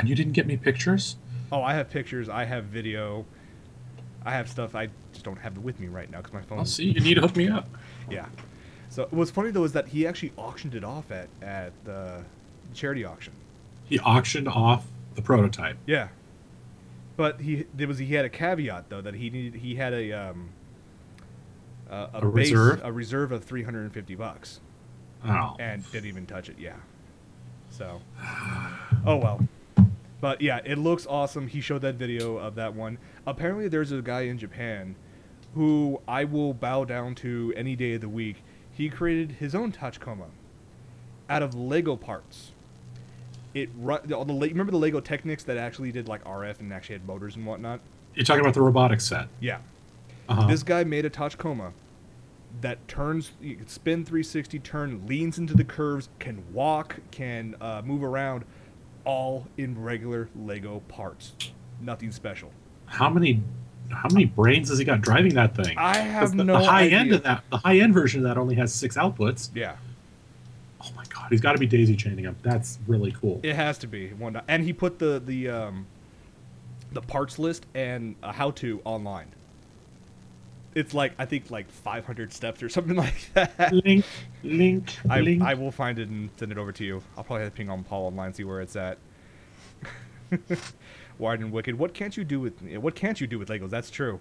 you didn't get me pictures? Oh, I have pictures. I have video. I have stuff. I just don't have it with me right now because my phone... I'll see. You need to hook me up. Yeah. So what's funny, though, is that he actually auctioned it off at the charity auction. He auctioned off the prototype? Yeah. But he had a caveat, though, that he had a reserve of $350. Oh. And didn't even touch it, yeah. So, oh well. But yeah, it looks awesome. He showed that video of that one. Apparently there's a guy in Japan who I will bow down to any day of the week. He created his own Tachikoma out of Lego parts. Remember the Lego Technics that actually did like RF and actually had motors and whatnot? You're talking about the robotics set? Yeah. This guy made a Tachikoma that turns, you can spin 360, leans into the curves, can walk, can move around, all in regular Lego parts. Nothing special. How many brains has he got driving that thing? I have no idea. The high end version of that only has 6 outputs. Yeah. Oh my god, he's got to be daisy chaining them. That's really cool. It has to be. And he put the parts list and a how-to online. It's like, I think like 500 steps or something like that. Link. I will find it and send it over to you. I'll probably have to ping on Paul online, see where it's at. Wired and Wicked. What can't you do with Legos? That's true.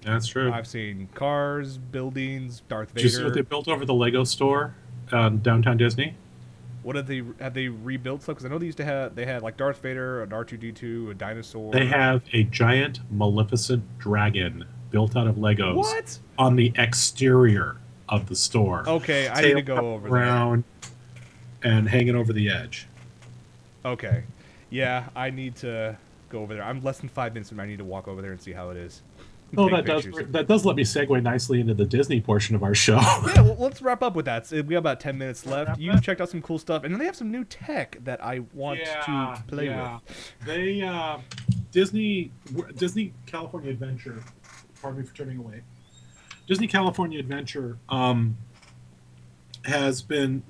That's true. I've seen cars, buildings, Darth Vader. Did you see what they built over the Lego store downtown Disney? What have they rebuilt stuff? Because I know they had like Darth Vader, an R2D2, a dinosaur. They have a giant Maleficent dragon built out of Legos. What? On the exterior of the store. Okay, I need to go over there. And hanging over the edge. Okay. Yeah, I need to go over there. I'm less than 5 minutes from. I need to walk over there and see how it is. Oh, that does let me segue nicely into the Disney portion of our show. Yeah, well, let's wrap up with that. We have about 10 minutes left. You checked out some cool stuff, and then they have some new tech that I want to play with. They Disney California Adventure. Pardon me for turning away. Disney California Adventure has been,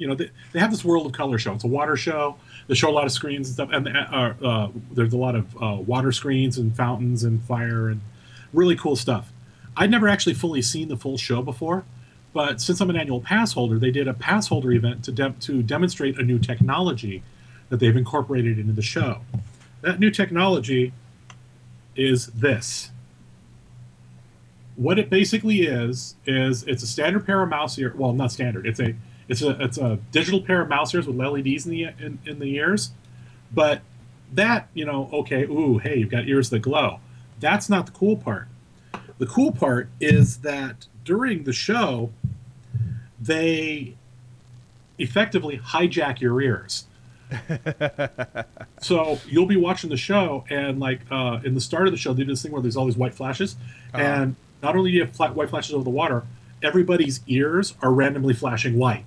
they have this World of Color show. It's a water show. They show a lot of screens and stuff, and there's a lot of water screens and fountains and fire and really cool stuff. I'd never actually fully seen the full show before, but since I'm an annual pass holder, they did a pass holder event to demonstrate a new technology that they've incorporated into the show. That new technology is this. What it basically is it's a standard pair of mouse ears. Well, not standard. It's a digital pair of mouse ears with LEDs in the ears. But that, okay, ooh, hey, you've got ears that glow. That's not the cool part. The cool part is that during the show, they effectively hijack your ears. So you'll be watching the show, and like in the start of the show, they do this thing where there's all these white flashes, and not only do you have white flashes over the water, everybody's ears are randomly flashing white.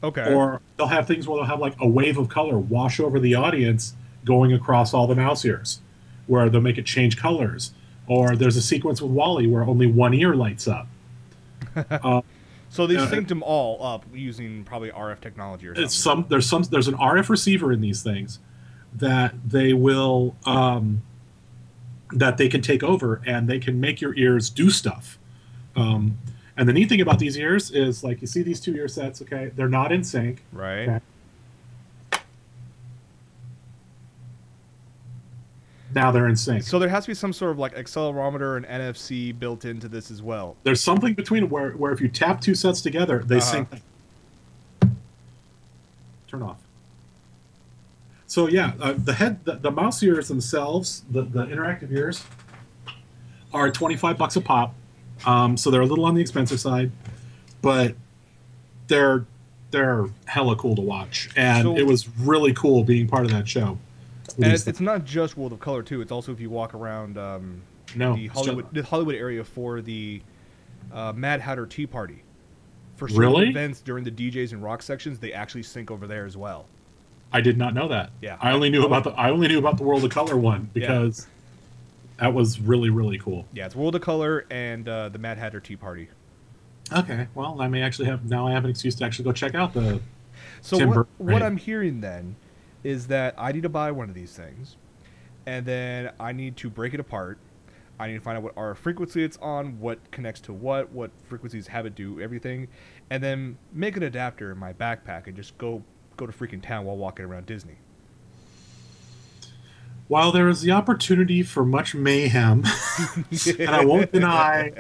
Okay. Or they'll have things where they'll have like a wave of color wash over the audience going across all the mouse ears, where they'll make it change colors. Or there's a sequence with Wally where only one ear lights up. So they synced them all up using probably RF technology or something. There's an RF receiver in these things that they will that they can take over, and they can make your ears do stuff. And the neat thing about these ears is, like, you see these two ear sets, okay? They're not in sync. Right. Okay? Now they're in sync. So there has to be some sort of like accelerometer and NFC built into this as well. There's something between where if you tap two sets together, they sync. Turn off. So yeah, the mouse ears themselves, the interactive ears, are $25 a pop. So they're a little on the expensive side, but they're hella cool to watch, and it was really cool being part of that show. And it's not just World of Color too. It's also if you walk around the Hollywood area for the Mad Hatter Tea Party. For certain events during the DJs and rock sections, they actually sync over there as well. I did not know that. Yeah, I only knew about the World of Color one because that was really, really cool. Yeah, it's World of Color and the Mad Hatter Tea Party. Okay, well, I may actually have an excuse to actually go check out the. So what I'm hearing then is that I need to buy one of these things, and then I need to break it apart. I need to find out what RF frequency it's on, what connects to what frequencies have it do everything, and then make an adapter in my backpack and just go to freaking town while walking around Disney. While there is the opportunity for much mayhem, and I won't deny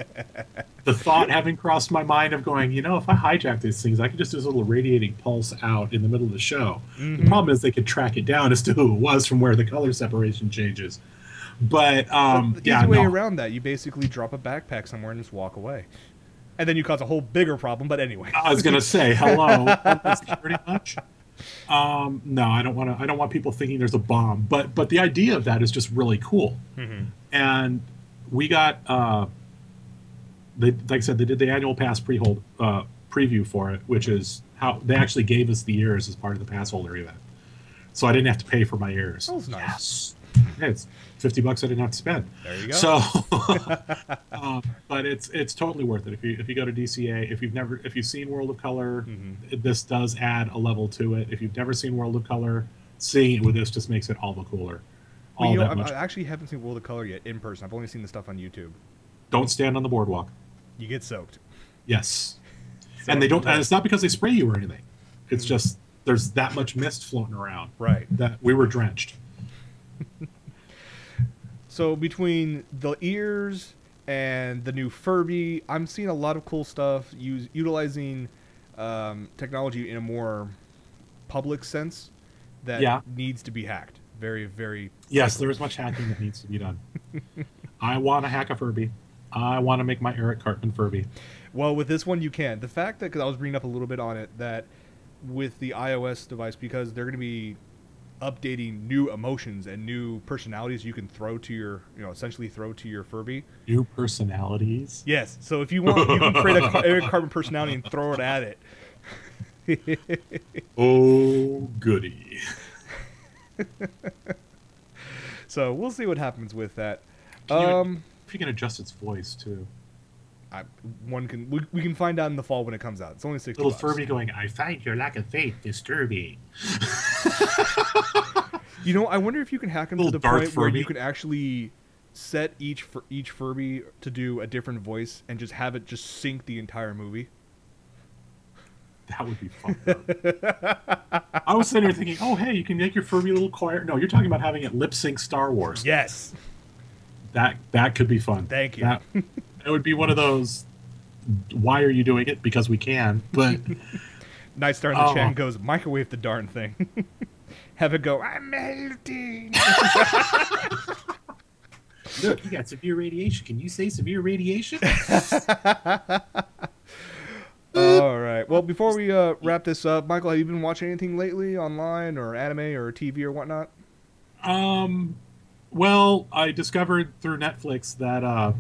the thought having crossed my mind of going, if I hijack these things, I could just do this little radiating pulse out in the middle of the show. Mm-hmm. The problem is they could track it down as to who it was from where the color separation changes. But the easy way around that, you basically drop a backpack somewhere and just walk away. And then you cause a whole bigger problem, but anyway. I was going to say, hello, pretty much. No, I don't want people thinking there's a bomb, but the idea of that is just really cool. Mm-hmm. And we got like I said, they did the annual pass preview for it, which is how they actually gave us the ears as part of the pass holder event. So I didn't have to pay for my ears. That was nice. Yes. Yeah, it's $50 I didn't have to spend. There you go. So, but it's totally worth it if you go to DCA. If you've seen World of Color, this does add a level to it. If you've never seen World of Color, seeing it with this just makes it all the cooler. I actually haven't seen World of Color yet in person. I've only seen the stuff on YouTube. Don't stand on the boardwalk. You get soaked. Yes. So, And they don't. And it's not because they spray you or anything. It's just there's that much mist floating around. Right. That we were drenched. So between the ears and the new Furby, I'm seeing a lot of cool stuff utilizing technology in a more public sense that needs to be hacked. Very, very. Yes, there is much hacking that needs to be done. I want to hack a Furby. I want to make my Eric Cartman Furby. Well, with this one, you can. The fact that, because I was bringing up a little bit on it, that with the iOS device, because they're going to be updating new emotions and new personalities you can throw to your, essentially throw to your Furby. New personalities? Yes. So if you want, you can create a Eric Cartman personality and throw it at it. Oh, goody. So we'll see what happens with that. If you can adjust its voice, too. We can find out in the fall when it comes out. It's only $60. Little Furby going, I find your lack of faith disturbing. I wonder if you can hack them to the point where you can actually set each Furby to do a different voice and just have it just sync the entire movie. That would be fun. I was sitting here thinking, oh, hey, you can make your Furby a little choir. No, you're talking about having it lip sync Star Wars. Yes. That could be fun. Thank you. It would be one of those, why are you doing it? Because we can. But Night Star in the chat goes, microwave the darn thing. Have it go, I'm melting. Look, you got severe radiation. Can you say severe radiation? All right. Well, before we wrap this up, Michael, have you been watching anything lately online or anime or TV or whatnot? Well, I discovered through Netflix that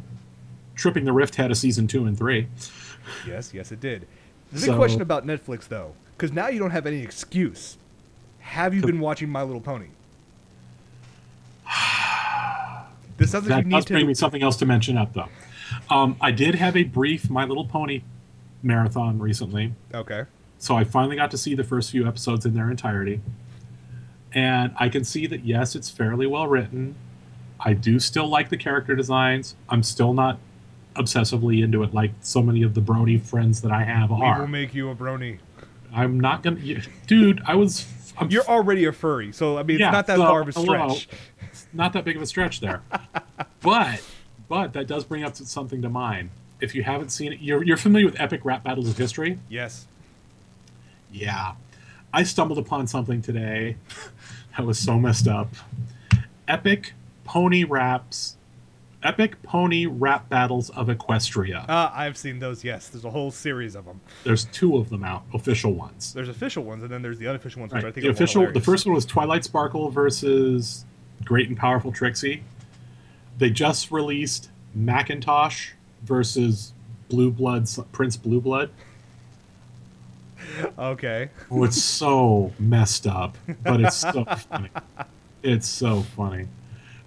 Tripping the Rift had a season 2 and 3. Yes, it did. The big question about Netflix, though, because now you don't have any excuse. Have you been watching My Little Pony? This sounds like that does bring me something else to mention up, though. I did have a brief My Little Pony marathon recently. Okay. So I finally got to see the first few episodes in their entirety. And I can see that, yes, it's fairly well written. I do still like the character designs. I'm still not obsessively into it like so many of the brony friends that I have are. We will make you a brony. I'm not going to... Dude, You're already a furry, so, I mean, it's not that far of a stretch. It's not that big of a stretch there. But that does bring up something to mind. If you haven't seen it, you're familiar with Epic Rap Battles of History? Yes. Yeah. I stumbled upon something today that was so messed up. Epic Pony Rap Battles of Equestria. I've seen those, yes. There's a whole series of them. There's 2 of them out, official ones. There's official ones, and then there's the unofficial ones, which I think the first one was Twilight Sparkle versus Great and Powerful Trixie. They just released Macintosh versus Prince Blue Blood. Okay. Oh, it's so messed up, but it's so funny. It's so funny.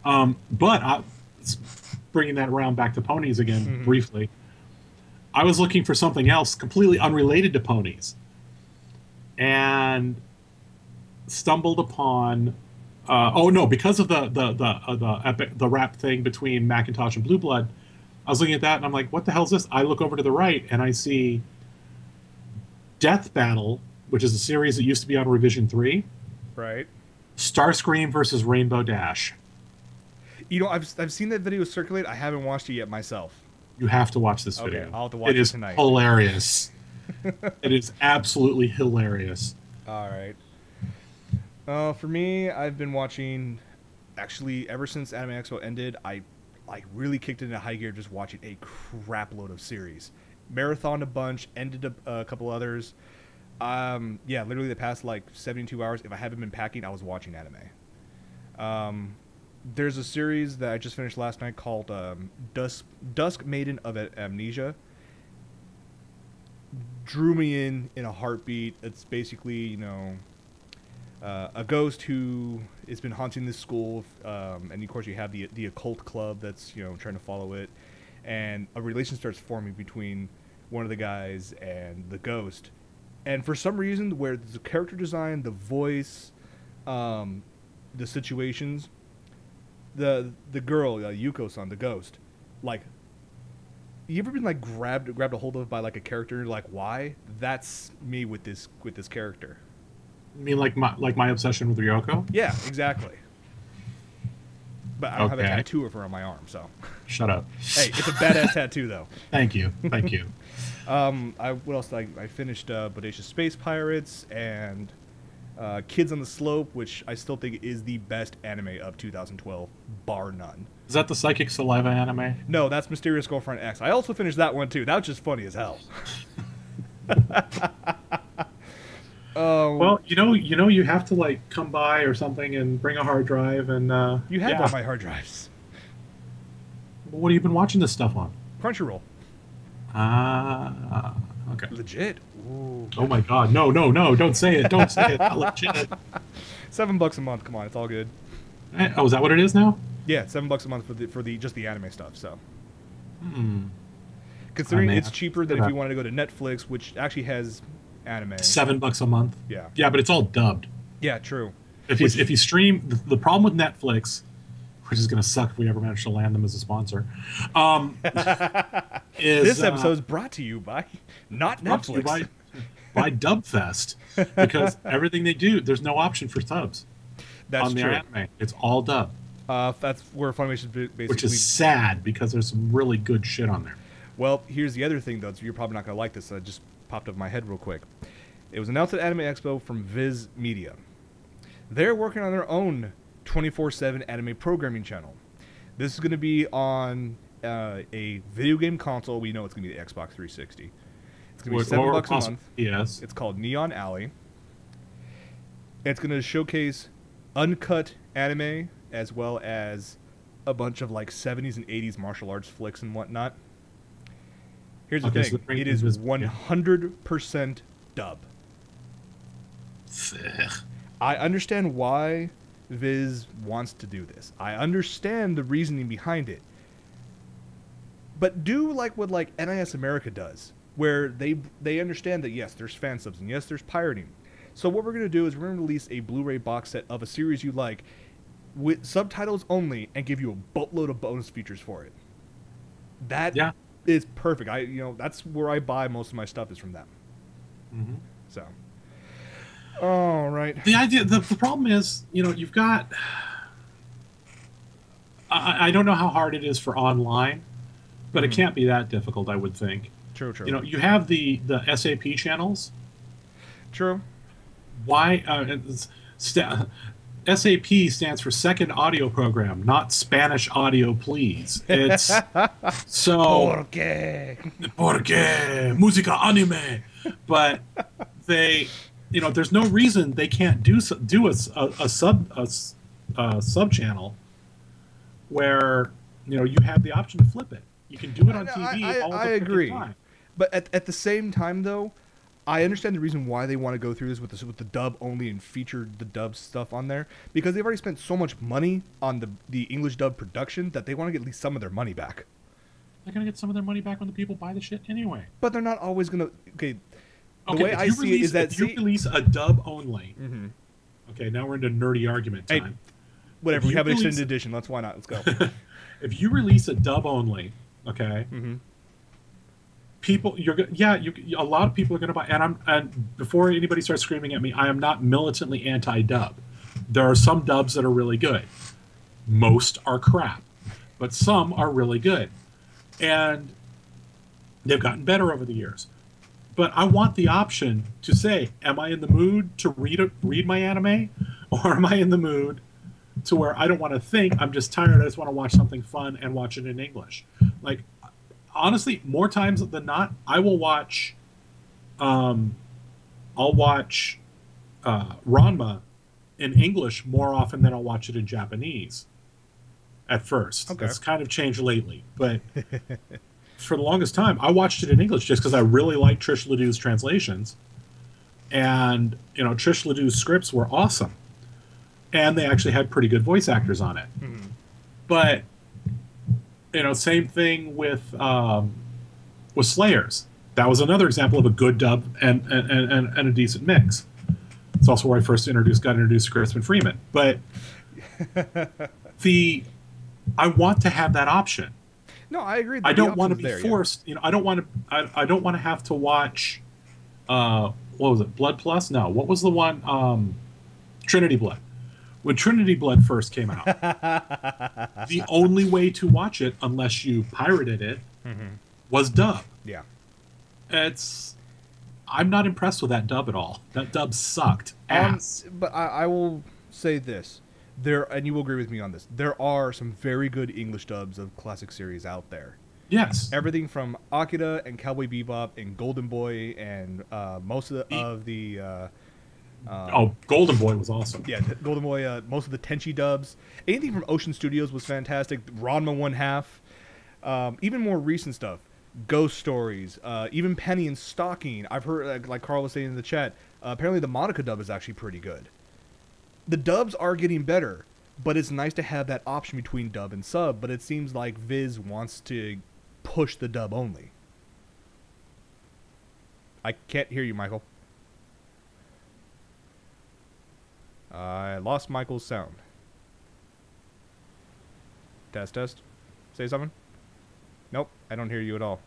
But bringing that around back to ponies again briefly, I was looking for something else completely unrelated to ponies, and stumbled upon. Because of the rap thing between Macintosh and Blue Blood, I was looking at that and I'm like, what the hell is this? I look over to the right and I see Death Battle, which is a series that used to be on Revision 3. Right. Starscream versus Rainbow Dash. I've seen that video circulate. I haven't watched it yet myself. You have to watch this video. Okay, I'll have to watch it tonight. It is hilarious. It is absolutely hilarious. All right. For me, I've been watching, actually, ever since Anime Expo ended, I really kicked it into high gear just watching a crap load of series. Marathon a bunch, ended a couple others. Literally the past 72 hours, if I haven't been packing, I was watching anime. There's a series that I just finished last night called Dusk Maiden of Amnesia. Drew me in a heartbeat. It's basically, a ghost who has been haunting this school, and of course you have the occult club that's trying to follow it, and a relation starts forming between one of the guys and the ghost, and for some reason, where the character design, the voice, the situations, the girl Yuko-san, the ghost, You ever been like grabbed a hold of by like a character and you're like, why? That's me with this character. You mean like my obsession with Ryoko? Yeah, exactly. But I don't have a Okay. tattoo of her on my arm, so. Shut up. Hey, it's a badass tattoo though. Thank you. Thank you. What else? I finished Bodacious Space Pirates and Kids on the Slope, which I still think is the best anime of 2012, bar none. Is that the Psychic Saliva anime? No, that's Mysterious Girlfriend X. I also finished that one too. That was just funny as hell. Well, you have to like come by or something and bring a hard drive and. You had yeah. all my hard drives. What have you been watching this stuff on? Crunchyroll. Okay. Legit. Ooh. Oh my God! No! Don't say it! Don't say it! Not legit. $7 a month. Come on, it's all good. Oh, is that what it is now? Yeah, $7 a month for the just the anime stuff. So. Hmm. Considering man. it's cheaper than if you wanted to go to Netflix, which actually has anime. $7 a month. Yeah. Yeah, but it's all dubbed. Yeah, true. If you stream, the problem with Netflix, which is going to suck if we ever manage to land them as a sponsor, is This episode is brought to you by not brought to you Netflix. by Dubfest, because everything they do, there's no option for subs That's on true. their anime. It's all dubbed, That's where Funimation basically. which is sad because there's some really good shit on there. Well, here's the other thing, though. So you're probably not going to like this. I just popped up in my head real quick. It was announced at Anime Expo from Viz Media. They're working on their own 24/7 anime programming channel. This is going to be on a video game console. We know it's going to be the Xbox 360. It's going to be $7 a month. Yes. It's called Neon Alley. It's going to showcase uncut anime as well as a bunch of like 70s and 80s martial arts flicks and whatnot. Here's the thing. It is 100% dub. I understand why Viz wants to do this. I understand the reasoning behind it. But do like what like NIS America does, where they understand that yes, there's fan subs and yes, there's pirating. So what we're going to do is we're going to release a Blu-ray box set of a series you like with subtitles only and give you a boatload of bonus features for it. That is perfect. That's where I buy most of my stuff is from them. Mm-hmm. So, all right. The problem is, you've got. I don't know how hard it is for online, but it can't be that difficult, I would think. True. You have the SAP channels. True. Why? SAP stands for Second Audio Program, not Spanish Audio, please. It's so. Porque música anime, but they, there's no reason they can't do a sub channel where you have the option to flip it. You can do it on TV. I agree, time. But at the same time, though, I understand the reason why they want to go through this with the dub only and feature the dub stuff on there, because they've already spent so much money on the English dub production that they want to get at least some of their money back. They're gonna get some of their money back when the people buy the shit anyway. But they're not always gonna. The way I see it is that if you release a dub only. Mm-hmm. Okay, now we're into nerdy argument time. Hey, whatever. We have an extended edition. Why not? Let's go. If you release a dub only, okay. Mm-hmm. People, a lot of people are going to buy, and before anybody starts screaming at me, I am not militantly anti-dub. There are some dubs that are really good. Most are crap, but some are really good, and they've gotten better over the years. But I want the option to say, am I in the mood to read my anime, or am I in the mood to where I don't want to think, I'm just tired, I just want to watch something fun and watch it in English. Like, honestly, more times than not, I will watch. I'll watch Ranma in English more often than I'll watch it in Japanese. At first, that's kind of changed lately, but for the longest time, I watched it in English just because I really liked Trish Ledoux's translations, and Trish Ledoux's scripts were awesome, and they actually had pretty good voice actors on it. Mm-hmm. But same thing with Slayers. That was another example of a good dub and a decent mix. It's also where I first got introduced to Crispin Freeman. But I want to have that option. No, I agree. I don't want to be forced. Yeah. You know, I don't want to. I don't want to have to watch. What was it? Blood Plus? No. What was the one? Trinity Blood. When Trinity Blood first came out, the only way to watch it, unless you pirated it, was dub. Yeah. I'm not impressed with that dub at all. That dub sucked ass. But I will say this. And you will agree with me on this, there are some very good English dubs of classic series out there. Yes. Everything from Akira and Cowboy Bebop and Golden Boy and most of the Golden Boy was awesome. Yeah, Golden Boy, most of the Tenchi dubs. Anything from Ocean Studios was fantastic. Ranma 1/2. Even more recent stuff. Ghost Stories. Even Penny and Stocking. I've heard, like Carl was saying in the chat, apparently the Monica dub is actually pretty good. The dubs are getting better, but it's nice to have that option between dub and sub, but it seems like Viz wants to push the dub only. I can't hear you, Michael. I lost Michael's sound. Test, test. Say something. Nope, I don't hear you at all.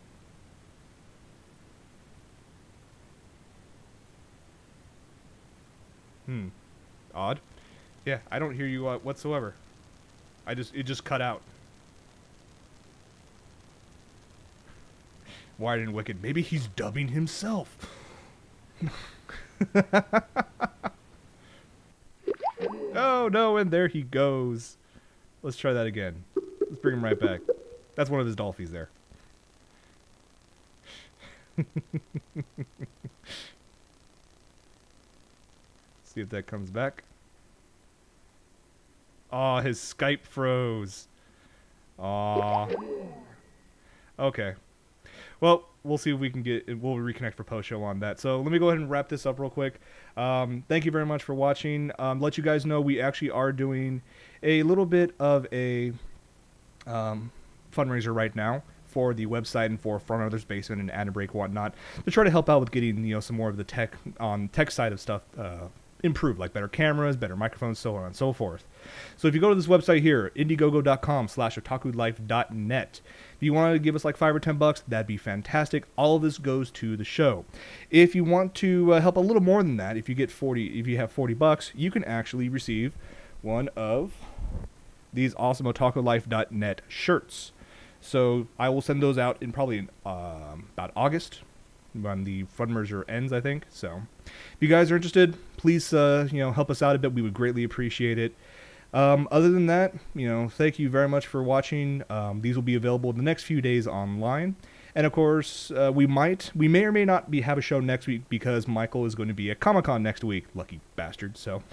Odd. Yeah, I don't hear you whatsoever. It just cut out. Wired and Wicked. Maybe he's dubbing himself. Oh no, and there he goes. Let's try that again. Let's bring him right back. That's one of his dolphies there. See if that comes back. Aw, his Skype froze. Aw. Okay. Well, we'll see if we can we'll reconnect for post-show on that. So let me go ahead and wrap this up real quick. Thank you very much for watching. Let you guys know we actually are doing a little bit of a fundraiser right now for the website and for Front Others Basement and Ad Break and whatnot to try to help out with getting some more of the tech side of stuff improved, like better cameras, better microphones, so on and so forth. So if you go to this website here, indiegogo.com/otakulife.net, if you want to give us like $5 or $10, that'd be fantastic. All of this goes to the show. If you want to help a little more than that, if you have $40, you can actually receive one of these awesome OtakuLife.net shirts. So I will send those out in probably about August, when the fundraiser ends, I think. So if you guys are interested, please help us out a bit. We would greatly appreciate it. Other than that, thank you very much for watching. These will be available in the next few days online. And of course, we may or may not have a show next week because Michael is going to be at Comic-Con next week. Lucky bastard. So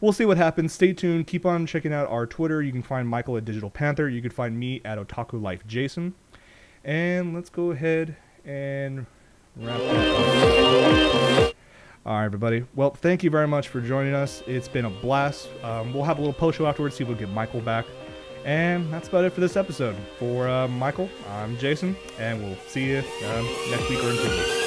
we'll see what happens. Stay tuned. Keep on checking out our Twitter. You can find Michael at Digital Panther. You can find me at OtakuLifeJason. And let's go ahead and wrap that up. Alright, everybody. Well, thank you very much for joining us. It's been a blast. We'll have a little post show afterwards, see if we can get Michael back. And that's about it for this episode. For Michael, I'm Jason, and we'll see you next week or in 2 weeks.